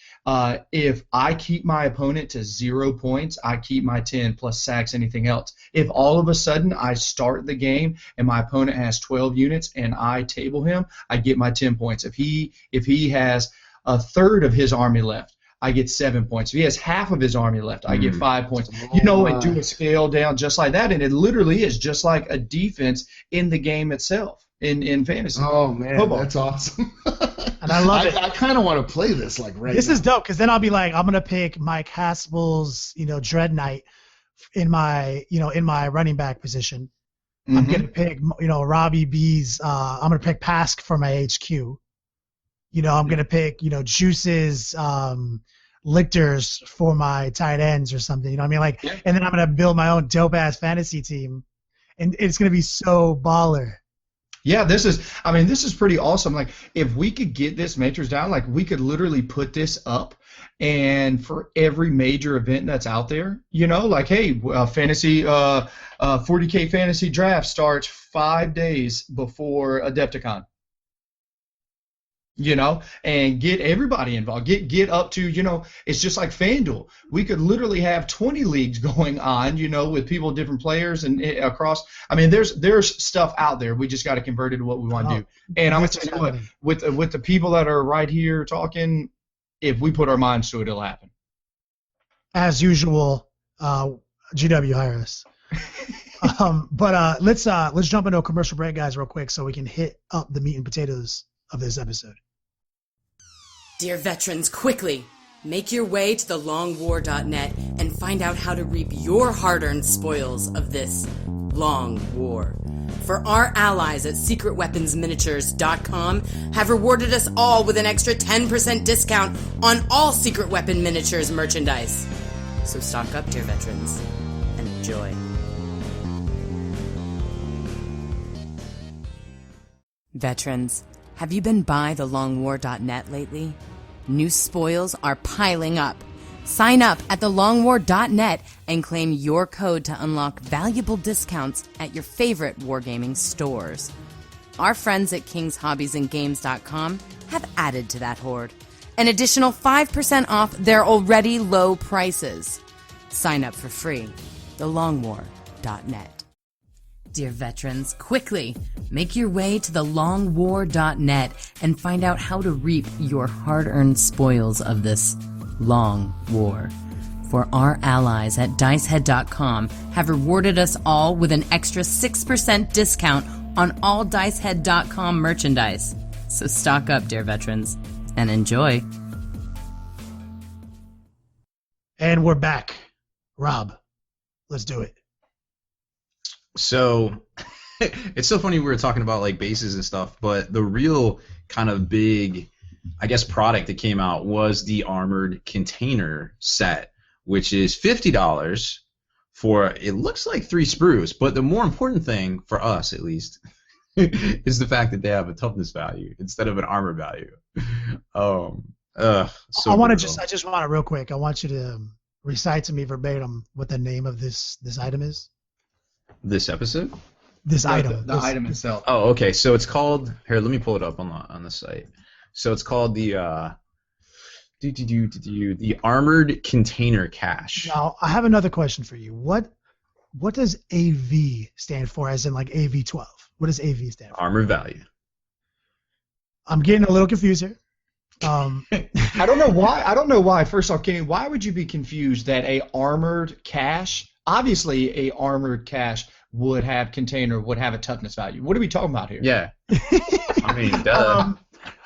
if I keep my opponent to 0 points, I keep my 10 plus sacks, anything else. If all of a sudden I start the game and my opponent has 12 units and I table him, I get my 10 points. If he has a third of his army left, I get 7 points. If he has half of his army left, I get 5 points. And do a scale down just like that, and it literally is just like a defense in the game itself in fantasy. Oh man, Football. that's awesome. And I love it. I kind of want to play this right This now. is dope because then I'll be like, I'm gonna pick Mike Haspel's, Dread Knight in my, in my running back position. I'm gonna pick, Robbie B's. I'm gonna pick Pask for my HQ. I'm gonna pick, Juice's, Lictors for my tight ends or something. You know what I mean? And then I'm gonna build my own dope ass fantasy team, and it's gonna be so baller. Yeah, this is pretty awesome. Like, if we could get this matrix down, like, we could literally put this up, and for every major event that's out there, like, hey, fantasy, 40k fantasy draft starts 5 days before Adepticon. And get everybody involved. Get up to, it's just like FanDuel. We could literally have 20 leagues going on, with people, different players, and across. I mean, there's stuff out there. We just got to convert it to what we want to do. And I'm gonna tell you what, with the people that are right here talking, if we put our minds to it, it'll happen. As usual, GW hire us. But let's jump into a commercial break, guys, real quick, so we can hit up the meat and potatoes of this episode. Dear veterans, quickly, make your way to thelongwar.net and find out how to reap your hard-earned spoils of this long war. For our allies at secretweaponsminiatures.com have rewarded us all with an extra 10% discount on all Secret Weapon Miniatures merchandise. So stock up, dear veterans, and enjoy. Veterans, have you been by thelongwar.net lately? New spoils are piling up. Sign up at thelongwar.net and claim your code to unlock valuable discounts at your favorite wargaming stores. Our friends at kingshobbiesandgames.com have added to that horde. An additional 5% off their already low prices. Sign up for free. thelongwar.net. Dear veterans, quickly, make your way to thelongwar.net and find out how to reap your hard-earned spoils of this long war. For our allies at dicehead.com have rewarded us all with an extra 6% discount on all dicehead.com merchandise. So stock up, dear veterans, and enjoy. And we're back. Rob, let's do it. So it's so funny we were talking about like bases and stuff, but the real kind of big, I guess, product that came out was the armored container set, which is $50 for, it looks like 3 sprues, but the more important thing for us, at least, is the fact that they have a toughness value instead of an armor value. So I want to brutal. I just want to real quick. I want you to recite to me verbatim what the name of this item is. This episode? This item. The item itself. Oh, okay. So it's called, here, let me pull it up on the site. So it's called the the armored container cache. Now, I have another question for you. What does AV stand for, as in like AV12? What does AV stand for? Armor value. I'm getting a little confused here. I don't know why. First off, Kenny, why would you be confused that a armored cache, obviously a armored cache would have a toughness value? What are we talking about here? Yeah. I mean, duh.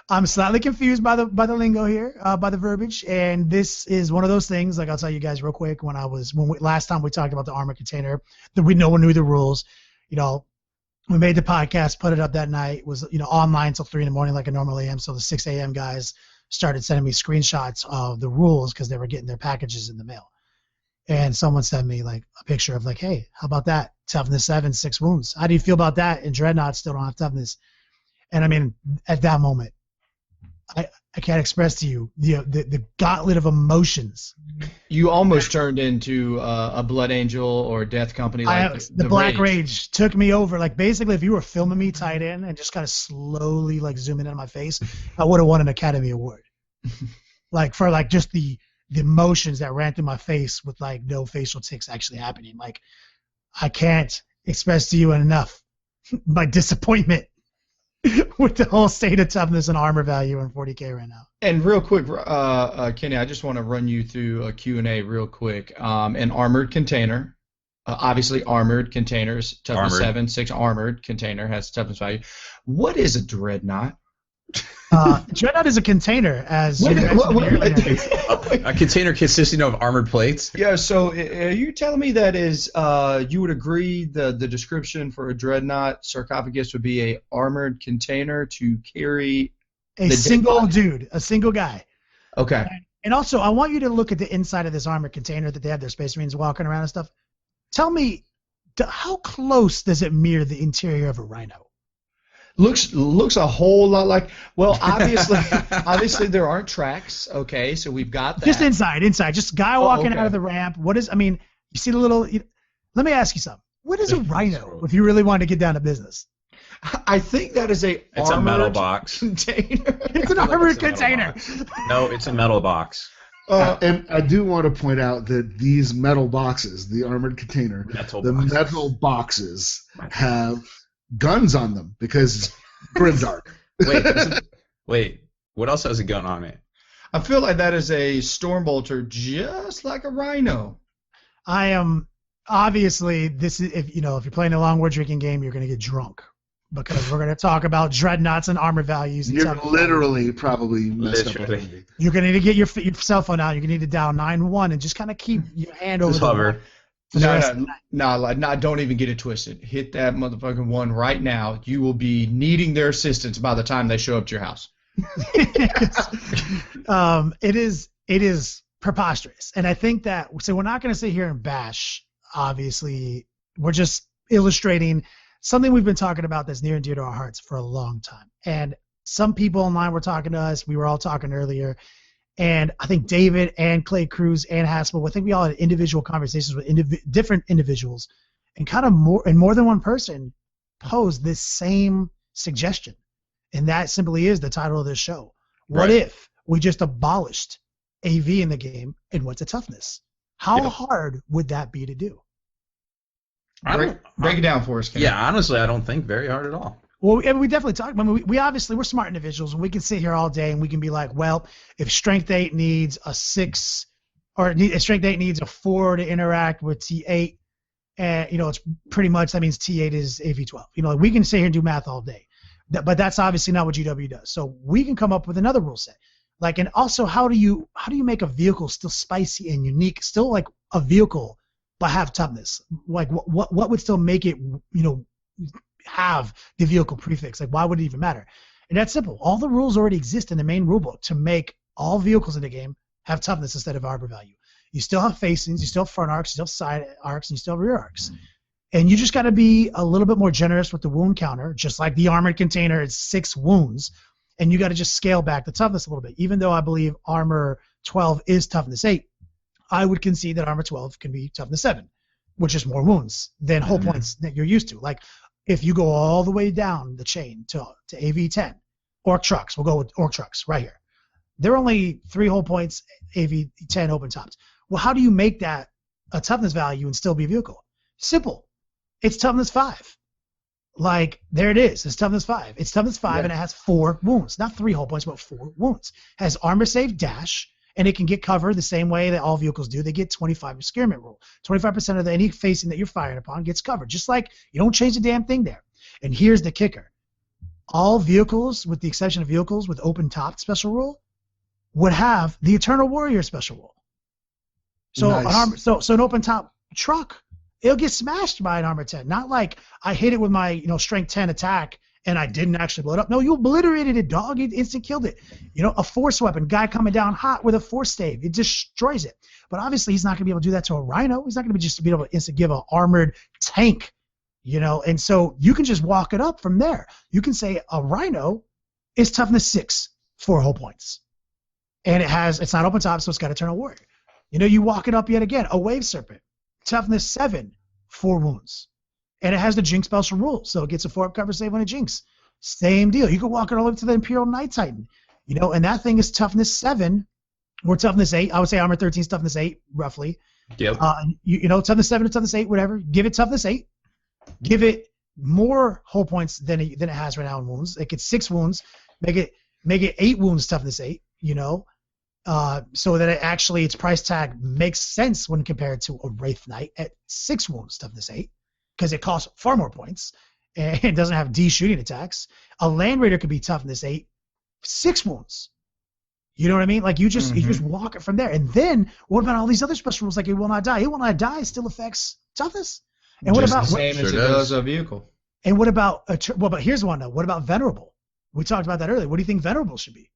I'm slightly confused by the lingo here, by the verbiage, and this is one of those things. Like, I'll tell you guys real quick. Last time we talked about the armor container, that no one knew the rules. We made the podcast, put it up that night. Was online till 3 a.m. like I normally am. So the 6 a.m. guys started sending me screenshots of the rules because they were getting their packages in the mail. and someone sent me like a picture of like, hey, how about that? Toughness 7, 6 wounds. How do you feel about that? And Dreadnought still don't have toughness. And I mean, at that moment, I can't express to you the gauntlet of emotions. You almost turned into a Blood Angel or Death Company. Like the Black Rage took me over. Like basically, if you were filming me tight in and just kind of slowly like zooming in on my face, I would have won an Academy Award. Like for like just the emotions that ran through my face with like no facial tics actually happening. Like I can't express to you enough my disappointment with the whole state of toughness and armor value in 40k right now. And real quick, Kenny, I just want to run you through a Q&A real quick. An armored container, obviously armored containers, toughness 7, 6 armored container has toughness value. What is a dreadnought? Dreadnought is a container, as a container consisting of armored plates. Yeah. So, are you telling me that is you would agree the description for a dreadnought sarcophagus would be a armored container to carry a single dude, a single guy? Okay. And also, I want you to look at the inside of this armored container that they have their Space Marines walking around and stuff. Tell me, how close does it mirror the interior of a Rhino? Looks a whole lot like, well, obviously there aren't tracks. Okay, so we've got that. Just inside, just guy walking out of the ramp. What is? I mean, you see the little. Let me ask you something. What is a Rhino? If you really want to get down to business, I think that is it's a metal box container. It's an armored container. No, it's a metal box. And I do want to point out that these metal boxes, the armored container, metal boxes have guns on them because grimdark. Wait, what else has a gun on it? I feel like that is a Stormbolter, just like a Rhino. I am obviously this is if you're playing a long war drinking game, you're gonna get drunk because we're gonna talk about dreadnoughts and armor values. And you're literally probably messed up. You're gonna need to get your cell phone out. You're gonna need to dial 911 and just kind of keep your hand over the hover. No, don't even get it twisted. Hit that motherfucking one right now. You will be needing their assistance by the time they show up to your house. It is preposterous. And I think that, so we're not going to sit here and bash, obviously. We're just illustrating something we've been talking about that's near and dear to our hearts for a long time. And some people online were talking to us. We were all talking earlier. And I think David and Clay Cruz and Haspel, I think we all had individual conversations with different individuals, and kind of more than one person posed this same suggestion. And that simply is the title of this show. What if we just abolished AV in the game and what's a toughness? How hard would that be to do? Break it down for us, Ken. Yeah, honestly, I don't think very hard at all. Well, we definitely talk. I mean, we obviously, we're smart individuals, and we can sit here all day and we can be like, well, if Strength 8 needs a 6, or Strength 8 needs a 4 to interact with T8, and it's pretty much that means T8 is AV12. We can sit here and do math all day, but that's obviously not what GW does. So we can come up with another rule set. Like, and also, how do you make a vehicle still spicy and unique, still like a vehicle, but have toughness? Like, what would still make it, have the vehicle prefix? Like, why would it even matter? And that's simple. All the rules already exist in the main rulebook to make all vehicles in the game have toughness instead of arbor value. You still have facings, you still have front arcs, you still have side arcs, and you still have rear arcs. And you just got to be a little bit more generous with the wound counter, just like the armored container is 6 wounds, and you got to just scale back the toughness a little bit. Even though I believe armor 12 is toughness 8, I would concede that armor 12 can be toughness 7, which is more wounds than whole points that you're used to. Like, if you go all the way down the chain to AV10, Orc Trucks, we'll go with Orc Trucks right here. They're only 3 whole points, AV10 open tops. Well, how do you make that a toughness value and still be a vehicle? Simple. It's toughness 5. Like, there it is. It's toughness 5. It's toughness 5, and it has 4 wounds. Not 3 whole points, but 4 wounds. Has armor save dash, and it can get cover the same way that all vehicles do. They get 25 skirmit rule. 25% of any facing that you're firing upon gets covered. Just like you don't change the damn thing there. And here's the kicker. All vehicles, with the exception of vehicles with open top special rule, would have the Eternal Warrior special rule. So an open top truck, it'll get smashed by an armor 10. Not like I hit it with my strength 10 attack and I didn't actually blow it up. No, you obliterated it, dog. It instant killed it. You know, a force weapon, guy coming down hot with a force stave, it destroys it. But obviously, he's not going to be able to do that to a Rhino. He's not going to just be able to instant give an armored tank, you know. And so you can just walk it up from there. You can say a Rhino is toughness 6, 4 hull points, and it's not open top, so it's got Eternal Warrior. You know, you walk it up yet again. A Wave Serpent, toughness 7, 4 wounds. And it has the Jinx special rule, so it gets a 4-up cover save on a Jinx. Same deal. You can walk it all the way to the Imperial Night Titan. You know, and that thing is toughness 7 or toughness 8. I would say armor 13 is toughness 8, roughly. Yep. You know, toughness 7 or toughness 8, whatever. Give it toughness 8. Give it more hull points than it has right now in wounds. It gets 6 wounds. Make it 8 wounds toughness 8, you know. So that its price tag makes sense when compared to a Wraith Knight at 6 wounds toughness 8, because it costs far more points and it doesn't have D shooting attacks. A Land Raider could be toughness 8, 6 wounds. You know what I mean? Like you just walk it from there. And then what about all these other special rules like it will not die? It will not die still affects toughness. And what about the same as it does a vehicle? And what about but here's one though. What about Venerable? We talked about that earlier. What do you think Venerable should be?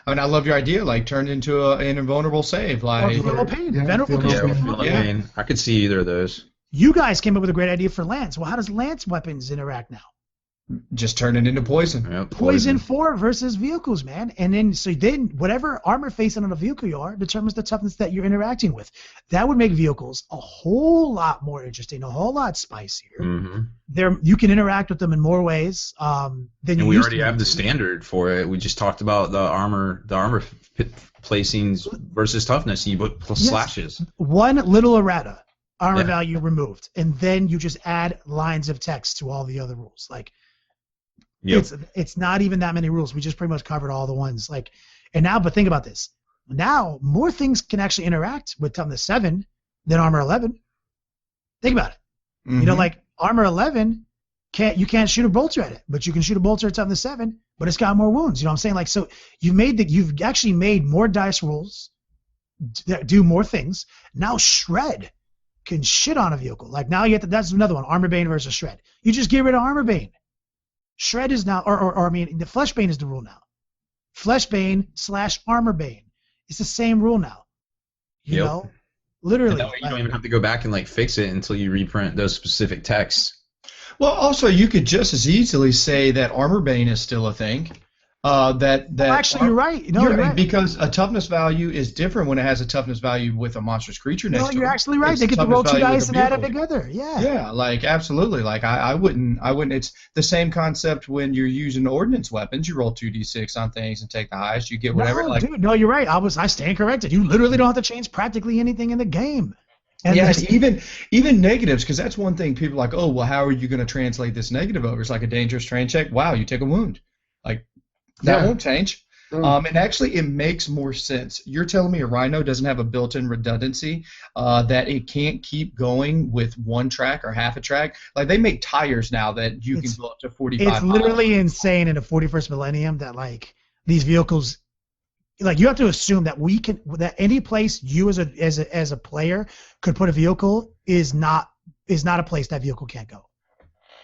I mean, I love your idea. Like turned into an invulnerable save. Like Feel pain. Yeah, Venerable. Pain. I could see either of those. You guys came up with a great idea for Lance. Well, how does Lance weapons interact now? just turn it into poison. Yeah, Poison 4 versus vehicles, man. And then whatever armor facing on a vehicle you are determines the toughness that you're interacting with. That would make vehicles a whole lot more interesting, a whole lot spicier. Mm-hmm. You can interact with them in more ways than you we used already to. have the standard for it. We just talked about the armor placings versus toughness. You put slashes. One little errata, armor value removed, and then you just add lines of text to all the other rules. Like, it's not even that many rules. We just pretty much covered all the ones. Like, and now, but think about this. Now, more things can actually interact with toughness 7 than armor 11. Think about it. Mm-hmm. You know, like armor 11, you can't shoot a bolter at it, but you can shoot a bolter at toughness 7, but it's got more wounds. You know what I'm saying? Like, so you've actually made more dice rolls that do more things. Now Shred can shit on a vehicle. Like now that's another one. Armor Bane versus Shred. You just get rid of Armor Bane. Shred is now, or I mean, the Flesh Bane is the rule now. Flesh Bane / Armor Bane. It's the same rule now. You know, literally. And that way you don't even have to go back and like fix it until you reprint those specific texts. Well, also you could just as easily say that Armor Bane is still a thing. Actually, you're right. You're right. Because a toughness value is different when it has a toughness value with a monstrous creature next to it. No, you're actually right. They get to roll 2 dice and add it together. Yeah. Yeah, like absolutely. Like I wouldn't. It's the same concept when you're using ordnance weapons. You roll 2d6 on things and take the highest. You get whatever. No, you're right. I stand corrected. You literally don't have to change practically anything in the game. And even negatives, because that's one thing people are like, oh, well, how are you going to translate this negative over? It's like a dangerous terrain check. Wow, you take a wound. Like, that won't change. And actually, it makes more sense. You're telling me a Rhino doesn't have a built-in redundancy, that it can't keep going with one track or half a track? Like, they make tires now that you can go up to 45 It's literally insane in the 41st millennium that, like, these vehicles... Like, you have to assume that that any place you as a player could put a vehicle is not a place that vehicle can't go.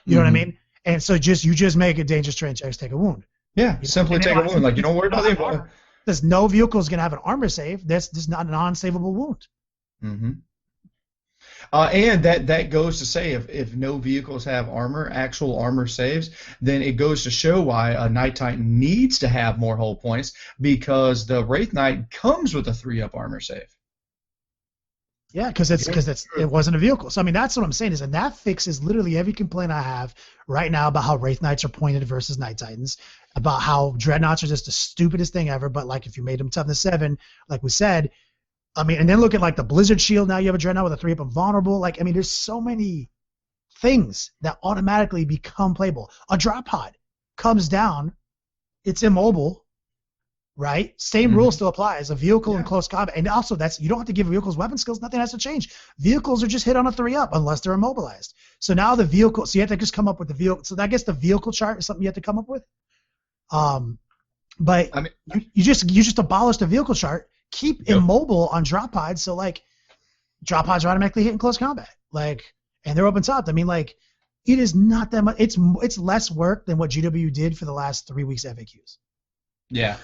You know what I mean? And so you just make a dangerous terrain check, take a wound. Yeah, simply take a wound. Like, you don't worry about the There's no vehicle is going to have an armor save. That's just not a non-savable wound. Mm-hmm. And that goes to say if no vehicles have actual armor saves, then it goes to show why a Knight Titan needs to have more hull points, because the Wraith Knight comes with a 3-up armor save. Yeah, because it wasn't a vehicle. So I mean, that's what I'm saying is, and that fixes literally every complaint I have right now about how Wraith Knights are pointed versus Knight Titans, about how Dreadnoughts are just the stupidest thing ever. But like, if you made them toughness 7, like we said, I mean, and then look at like the Blizzard Shield. Now you have a Dreadnought with a 3-up invulnerable. Like, I mean, there's so many things that automatically become playable. A drop pod comes down, it's immobile, right? Same rule still applies. A vehicle in close combat, and also you don't have to give vehicles weapon skills. Nothing has to change. Vehicles are just hit on a 3-up unless they're immobilized. So now the vehicle. So you have to just come up with the vehicle. So I guess the vehicle chart is something you have to come up with. But I mean, you just abolish the vehicle chart. Keep immobile on drop pods, so like drop pods are automatically hit in close combat, like, and they're open top. I mean, like, It is not that much. It's less work than what GW did for the last 3 weeks FAQs. Yeah.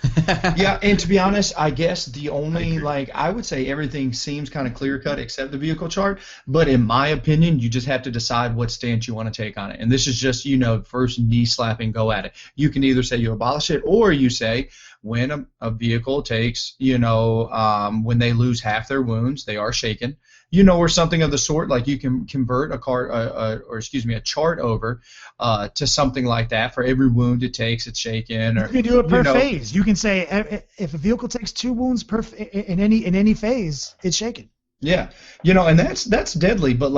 Yeah, and to be honest, I guess the only, I would say everything seems kind of clear-cut except the vehicle chart, but in my opinion, you just have to decide what stance you want to take on it. And this is just, first knee-slapping, go at it. You can either say you abolish it, or you say when a vehicle takes, when they lose half their wounds, they are shaken. Or something of the sort, like you can convert a chart over to something like that. For every wound it takes, it's shaken. Or, you can do it per phase. You can say if a vehicle takes 2 wounds in any phase, it's shaken. Yeah, and that's deadly. But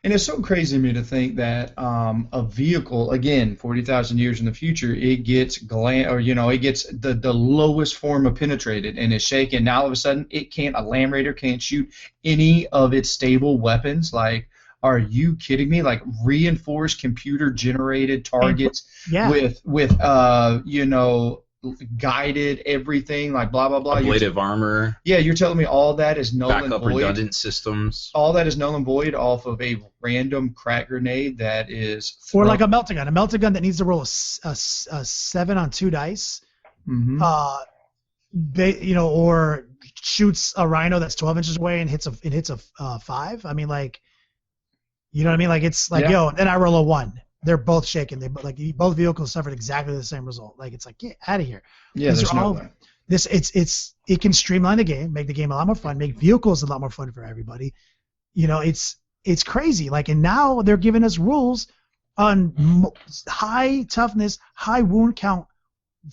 and it's so crazy to me to think that a vehicle, again, 40,000 years in the future, it gets it gets the lowest form of penetrated and is shaken. Now all of a sudden, a Lamb Raider can't shoot any of its stable weapons. Are you kidding me? Reinforced computer generated targets with guided everything, blah blah blah. Ablative armor. Yeah, you're telling me all that is null and backup void. Redundant systems. All that is null and void off of a random crack grenade that is. Or like a melta gun. A melta gun that needs to roll a 7 on 2 dice. Mm-hmm. Or shoots a rhino that's 12 inches away and hits a 5. I mean, you know what I mean? It's then I roll a 1. They're both shaken. Both vehicles suffered exactly the same result. Get out of here. Yeah, These there's are no all, way. It can streamline the game, make the game a lot more fun, make vehicles a lot more fun for everybody. It's crazy. And now they're giving us rules on high toughness, high wound count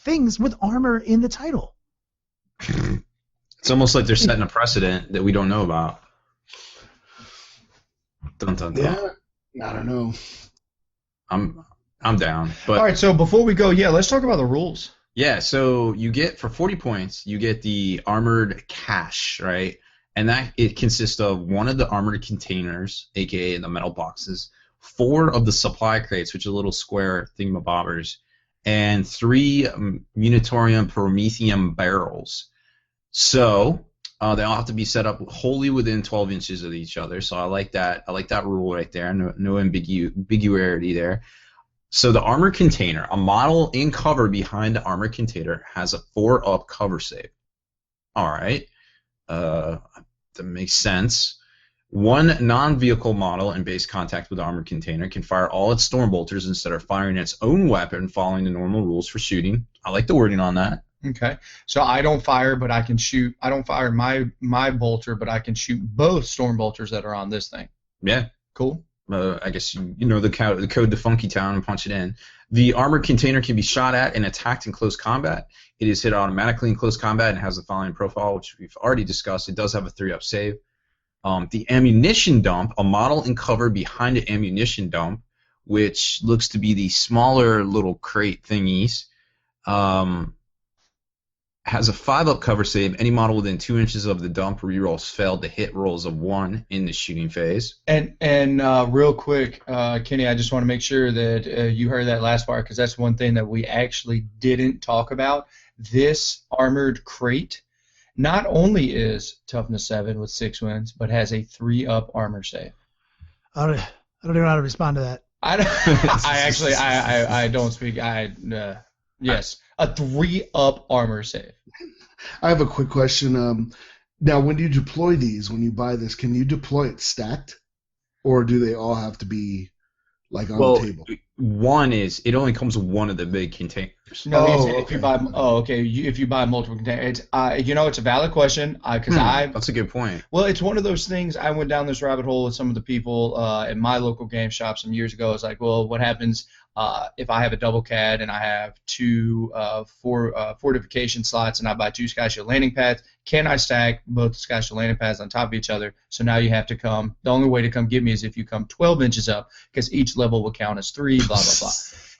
things with armor in the title. It's almost like they're setting a precedent that we don't know about. Dun, dun, dun. Yeah, I don't know. I'm down. But all right, so before we go, let's talk about the rules. Yeah, so you get, for 40 points, you get the armored cache, right? And it consists of 1 of the armored containers, aka the metal boxes, 4 of the supply crates, which are little square thingamabobbers, and 3 Munitorium Prometheum barrels. So they all have to be set up wholly within 12 inches of each other. So I like that. I like that rule right there. No ambiguity there. So the armor container, a model in cover behind the armor container, has a 4-up cover save. All right, that makes sense. 1 non-vehicle model in base contact with the armor container can fire all its storm bolters instead of firing its own weapon, following the normal rules for shooting. I like the wording on that. Okay, so I don't fire, but I can shoot. I don't fire my bolter, but I can shoot both storm bolters that are on this thing. Yeah. Cool. I guess you know the code to Funky Town and punch it in. The armored container can be shot at and attacked in close combat. It is hit automatically in close combat and has the following profile, which we've already discussed. It does have a 3-up save. The ammunition dump, a model in cover behind an ammunition dump, which looks to be the smaller little crate thingies, has a 5-up cover save. Any model within 2 inches of the dump rerolls failed to hit rolls of 1 in the shooting phase. And real quick, Kenny, I just want to make sure that you heard that last part, because that's one thing that we actually didn't talk about. This armored crate not only is toughness 7 with 6 wins, but has a 3-up armor save. I don't even know how to respond to that. I don't speak. Yes, a 3-up armor save. I have a quick question. Now, when you deploy these, when you buy this, can you deploy it stacked, or do they all have to be on the table? One is, it only comes with 1 of the big containers. No, if you buy, if you buy multiple containers, it's a valid question, because that's a good point. Well, it's one of those things. I went down this rabbit hole with some of the people at my local game shop some years ago. It's like, well, what happens if I have a double CAD and I have 2 fortification slots and I buy 2 Sky Shield landing pads? Can I stack both Sky Shield landing pads on top of each other? So now you have to come. The only way to come get me is if you come 12 inches up, because each level will count as 3. Blah blah blah.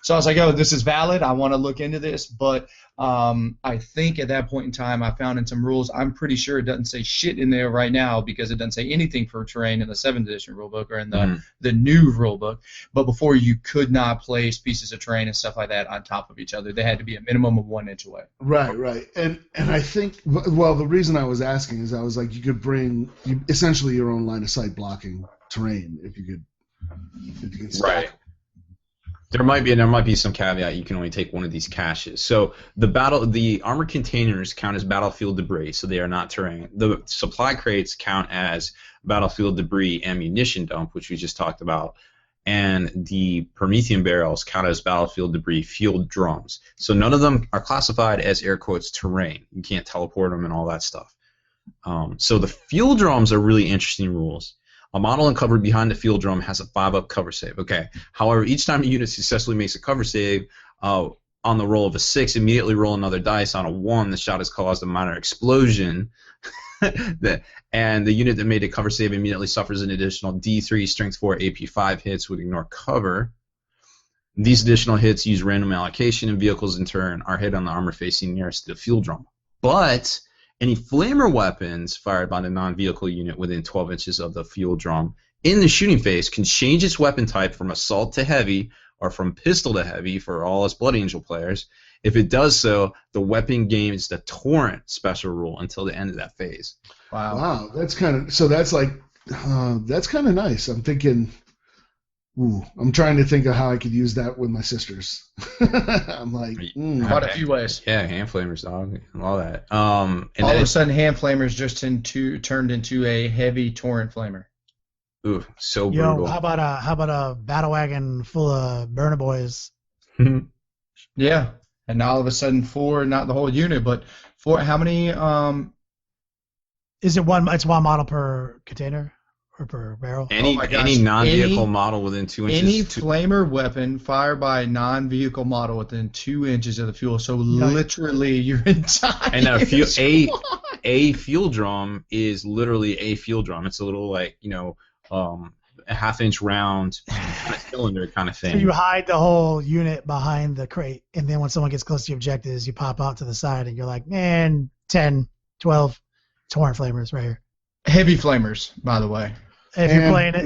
So I was like, oh, this is valid. I want to look into this. But I think at that point in time, I found in some rules, I'm pretty sure it doesn't say shit in there right now, because it doesn't say anything for terrain in the 7th edition rulebook or in the new rulebook. But before, you could not place pieces of terrain and stuff like that on top of each other. They had to be a minimum of 1 inch away. Right. And I think, well, the reason I was asking is I was like, you could bring essentially your own line of sight blocking terrain if you could stack. Right. There might be some caveat. You can only take one of these caches. So the armor containers count as battlefield debris, so they are not terrain. The supply crates count as battlefield debris ammunition dump, which we just talked about, and the Promethean barrels count as battlefield debris fuel drums. So none of them are classified as air quotes terrain. You can't teleport them and all that stuff. So the fuel drums are really interesting rules. A model uncovered behind the fuel drum has a 5-up cover save. Okay. However, each time a unit successfully makes a cover save, on the roll of a 6, immediately roll another dice. On a 1, the shot has caused a minor explosion. And the unit that made a cover save immediately suffers an additional D3 Strength 4 AP 5 hits would ignore cover. These additional hits use random allocation, and vehicles in turn are hit on the armor facing nearest to the fuel drum. But any flamer weapons fired by the non-vehicle unit within 12 inches of the fuel drum in the shooting phase can change its weapon type from assault to heavy or from pistol to heavy for all us Blood Angel players. If it does so, the weapon gains the torrent special rule until the end of that phase. Wow, that's kind of that's kind of nice. I'm thinking, I'm trying to think of how I could use that with my sisters. I'm like, quite a few ways. Yeah, hand flamers, dog, and all that. And all of a sudden, hand flamers just turned into a heavy torrent flamer. Ooh, so brutal. Yo, how about a battle wagon full of burner boys? Yeah, and now all of a sudden 4, not the whole unit, but 4. How many? Is it one? It's one model per container or per barrel? Any non-vehicle model within 2 inches. Any flamer weapon fired by a non-vehicle model within 2 inches of the fuel. So literally, your entire. And a fuel drum is literally a fuel drum. It's a little a half-inch round kind of cylinder kind of thing. So you hide the whole unit behind the crate, and then when someone gets close to your objectives, you pop out to the side, and you're like, man, 10, 12 torrent flamers right here. Heavy flamers, by the way. If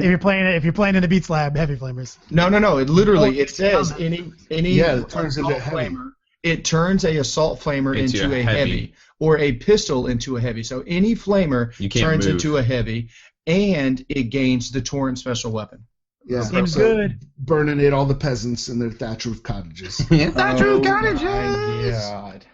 you're playing in the Beats Lab, heavy flamers. No. It literally it says any it turns into flamer. It turns a assault flamer into a heavy, or a pistol into a heavy. So any flamer turns into a heavy, and it gains the torrent special weapon. Yeah, seems good. Burning all the peasants in their thatch roof cottages. Thatch roof cottages. My God.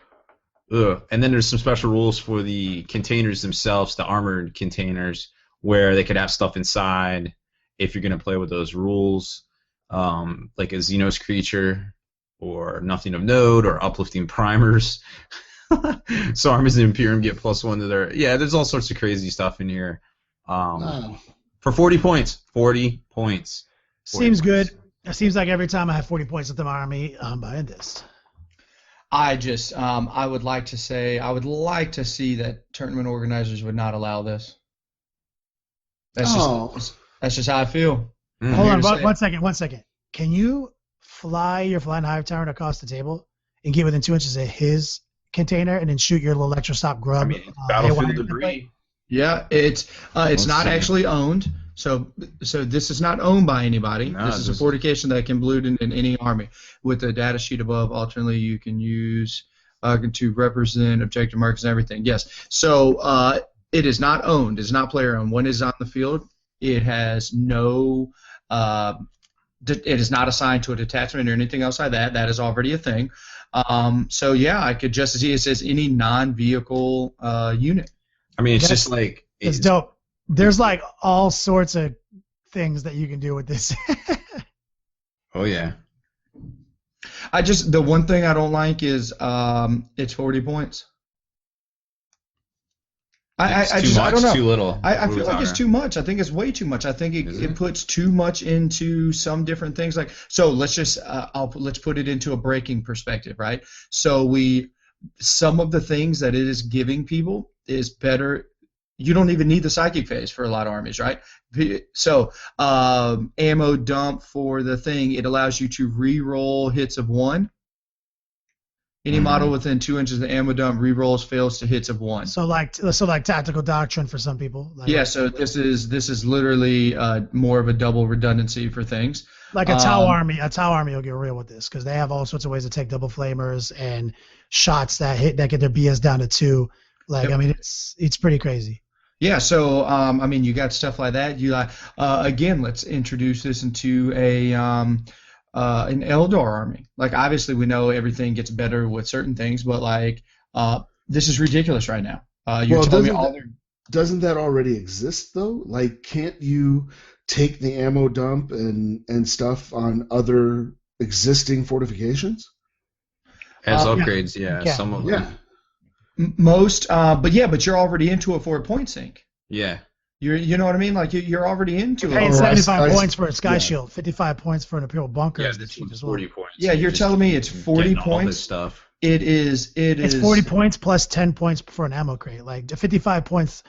Ugh. And then there's some special rules for the containers themselves, the armored containers, where they could have stuff inside if you're going to play with those rules, like a Xenos creature or nothing of note or uplifting primers. So armies and Imperium get +1 to their... Yeah, there's all sorts of crazy stuff in here. For 40 points. 40 points. 40 Seems points. good. It seems like every time I have 40 points with my army, I'm buying this. I just, I would like to see that tournament organizers would not allow this. That's just how I feel. Hold on, one second. Can you fly your Flying Hive Tyrant across the table and get within 2 inches of his container and then shoot your little electrostop grub? I mean, battlefield debris. Yeah, it's not actually owned. So this is not owned by anybody. No, this is a fortification that can bleed in any army. With the data sheet above, alternately you can use to represent objective markers and everything. Yes. So it is not owned. It's not player owned. When it is on the field, it has no. It is not assigned to a detachment or anything else like that. That is already a thing. So yeah, I could just see it says any non-vehicle unit. I mean, it's just like it's dope. There's like all sorts of things that you can do with this. Oh yeah. The one thing I don't like is it's 40 points. I don't know. Too little. I feel like it's too much. I think it's way too much. I think it puts too much into some different things. Like, so let's just let's put it into a breaking perspective, right? So some of the things that it is giving people is better. You don't even need the psychic phase for a lot of armies, right? So ammo dump for the thing, it allows you to re-roll hits of 1. Any model within 2 inches of the ammo dump re-rolls fails to hits of 1. So like tactical doctrine for some people. Yeah, so this is literally more of a double redundancy for things. Like a Tau army will get real with this because they have all sorts of ways to take double flamers and shots that get their BS down to 2. Like, I mean, it's pretty crazy. Yeah, so I mean, you got stuff like that. You again, let's introduce this into a an Eldar army. Like, obviously, we know everything gets better with certain things, but like, this is ridiculous right now. You're telling me all their... Doesn't that already exist though? Like, can't you take the ammo dump and stuff on other existing fortifications? As upgrades, yeah, Yeah. some of Yeah. them. Most, but you're already into it for a point sink. Yeah. You know what I mean? Like, you're already into Paying it. 75 I- points for a sky yeah. shield, 55 points for an Imperial bunker. Yeah, is the this cheap one's as well. 40 points. Yeah, you're just telling me it's 40 getting all this points? stuff. It is. It's 40 points plus 10 points for an ammo crate. Like 55 points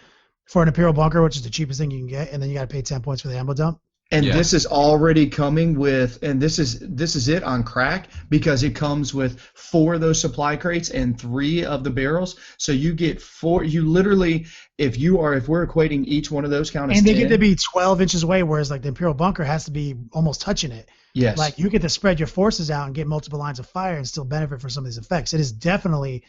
for an Imperial bunker, which is the cheapest thing you can get, and then you got to pay 10 points for the ammo dump. And Yeah. this is already coming with, and this is it on crack, because it comes with 4 of those supply crates and 3 of the barrels. So you get 4. You literally, if we're equating each one of those count as And they 10. get to be 12 inches away, whereas like the Imperial bunker has to be almost touching it. Yes. Like you get to spread your forces out and get multiple lines of fire and still benefit from some of these effects. It is definitely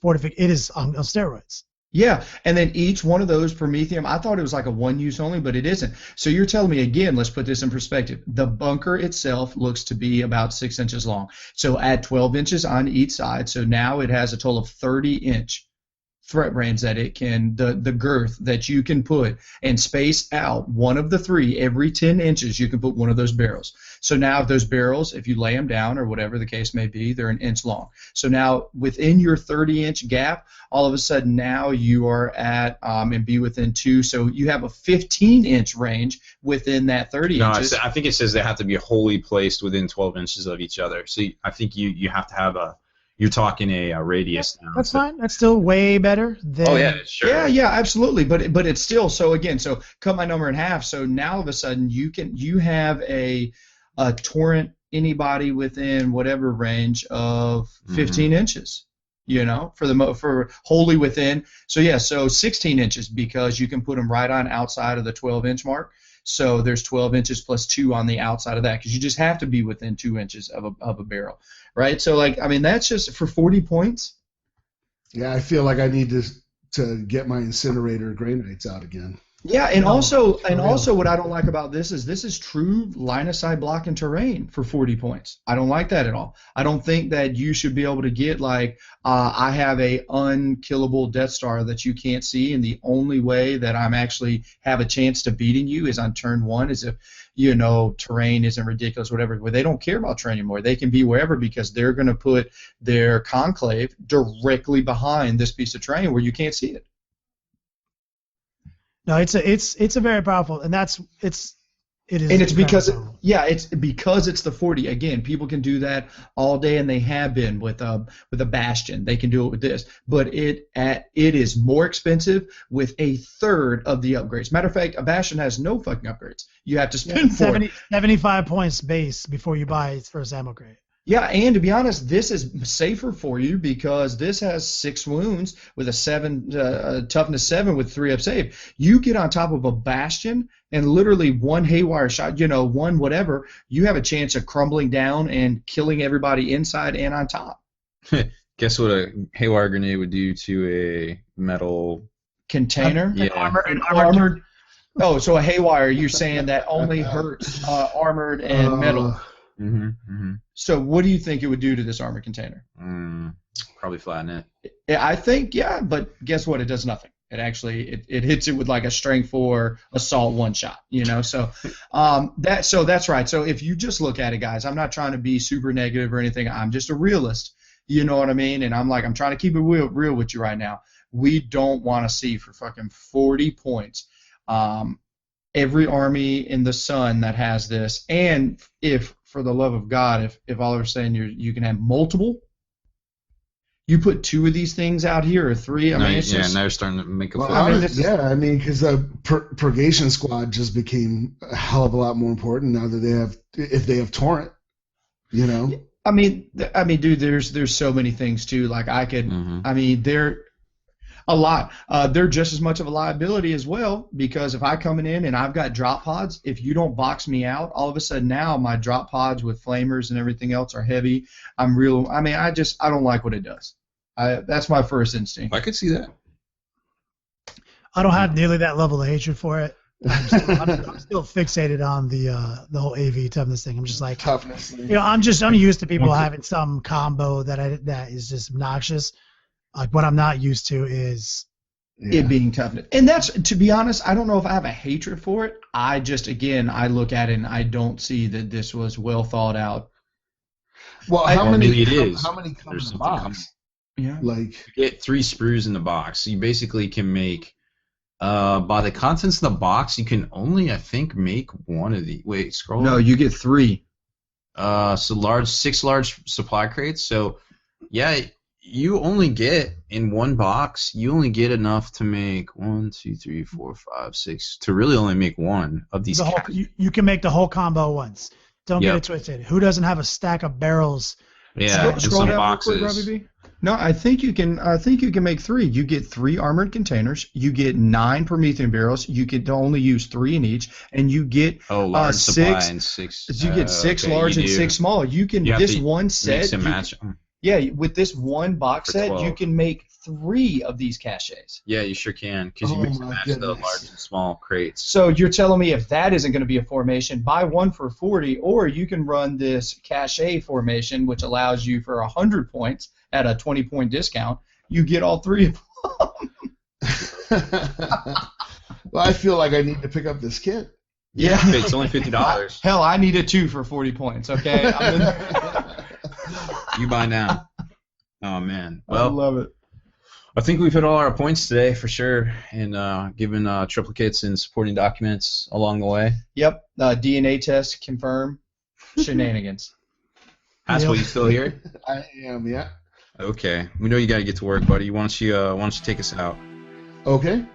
it is on steroids. Yeah, and then each one of those Prometheum, I thought it was like a one-use only, but it isn't. So you're telling me, again, let's put this in perspective. The bunker itself looks to be about 6 inches long. So add 12 inches on each side. So now it has a total of 30-inch threat range that it can, the girth that you can put, and space out one of the 3 every 10 inches. You can put one of those barrels. So now those barrels, if you lay them down or whatever the case may be, they're an inch long. So now within your 30-inch gap, all of a sudden now you are at and be within 2. So you have a 15-inch range within that 30 No, inches. I think it says they have to be wholly placed within 12 inches of each other. So I think you have to have you're talking a radius now. That's fine. That's still way better than. Oh yeah, sure. Yeah, absolutely. But it's still, so again, so cut my number in half. So now all of a sudden you have a torrent anybody within whatever range of 15 inches. You know, for wholly within. So yeah, so 16 inches, because you can put them right on outside of the 12-inch mark. So there's 12 inches plus 2 on the outside of that, because you just have to be within 2 inches of a barrel, right? So like, I mean, that's just for 40 points. Yeah, I feel like I need to get my incinerator Grey Knights out again. Yeah, and No, also for real. what I don't like about this is true line of sight block and terrain for 40 points. I don't like that at all. I don't think that you should be able to get like I have a unkillable Death Star that you can't see, and the only way that I'm actually have a chance to beating you is on turn 1, is if terrain isn't ridiculous, whatever. Well, they don't care about terrain anymore. They can be wherever, because they're going to put their conclave directly behind this piece of terrain where you can't see it. No, it's a very powerful, and it is. And it's because powerful. it's because it's the 40. Again, people can do that all day, and they have been with a Bastion. They can do it with this, but it is more expensive with a third of the upgrades. Matter of fact, a Bastion has no fucking upgrades. You have to spend 75 points base before you buy its first ammo crate. Yeah, and to be honest, this is safer for you, because this has 6 wounds with a 7 toughness 7 with 3 up save. You get on top of a Bastion, and literally one haywire shot, one whatever, you have a chance of crumbling down and killing everybody inside and on top. Guess what a haywire grenade would do to a metal Container? Yeah. An Armored. Oh, so a haywire, you're saying that only hurts armored and metal. So what do you think it would do to this armor container? Probably flatten it. Yeah, I think, yeah, but guess what? It does nothing. It actually it hits it with like a strength 4 assault 1 shot, So that's right. So if you just look at it, guys, I'm not trying to be super negative or anything. I'm just a realist. You know what I mean? And I'm trying to keep it real with you right now. We don't want to see for fucking 40 points every army in the sun that has this, and if, for the love of God, if all of a sudden you can have multiple, you put 2 of these things out here or 3. I mean, it's just, now you're starting to make a Well, flip. because the Purgation Squad just became a hell of a lot more important now that if they have Torrent, I mean, dude, there's so many things too. Like I could, I mean, they're a lot. They're just as much of a liability as well, because if I come in and I've got drop pods, if you don't box me out, all of a sudden now my drop pods with flamers and everything else are heavy. I don't like what it does. That's my first instinct. I could see that. I don't have nearly that level of hatred for it. I'm still fixated on the whole AV toughness thing. I'm just like, Toughness. I'm used to people having some combo that is just obnoxious. Like what I'm not used to is it being toughness. And that's, to be honest, I don't know if I have a hatred for it. I just, again, I look at it and I don't see that this was well thought out. Well, how many come There's in the something box? Yeah. Like, You get 3 sprues in the box. So you basically can make, by the contents of the box, you can only, I think, make 1 of the. Wait, scroll. No, you get 3. So 6 large supply crates. So, yeah, you only get in 1 box. You only get enough to make 1, 2, 3, 4, 5, 6. To really only make 1 of these. You can make the whole combo once. Don't get it twisted. Who doesn't have a stack of barrels? Yeah, in some boxes. No, I think you can make 3. You get 3 armored containers. You get 9 Promethean barrels. You can only use 3 in each, and you get large 6. Supply and 6. You get 6 large and 6 small. You can one set. Mix and match. Yeah, with this one box set, 12. you can make 3 of these caches. Yeah, you sure can, because you mix and match the large and small crates. So you're telling me if that isn't going to be a formation, buy 1 for 40, or you can run this cache formation, which allows you for 100 points at a 20-point discount. You get all 3 of them. well, I feel like I need to pick up this kit. Yeah, it's only $50. Hell, I needed 2 for 40 points. Okay. You buy now. Oh man. Well, I love it. I think we've hit all our points today for sure, and given triplicates and supporting documents along the way. Yep. DNA test confirm. Shenanigans. Haskell, you still here? I am. Yeah. Okay. We know you got to get to work, buddy. Why don't you take us out? Okay.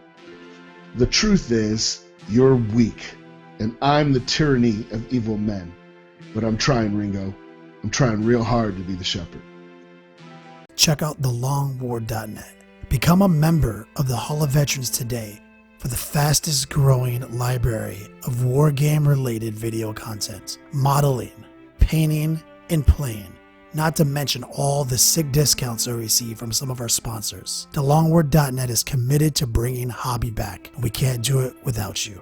The truth is, you're weak, and I'm the tyranny of evil men. But I'm trying, Ringo. I'm trying real hard to be the shepherd. Check out thelongwar.net. Become a member of the Hall of Veterans today for the fastest growing library of war game related video content, modeling, painting, and playing. Not to mention all the sick discounts I receive from some of our sponsors. Thelongwar.net is committed to bringing hobby back, and we can't do it without you.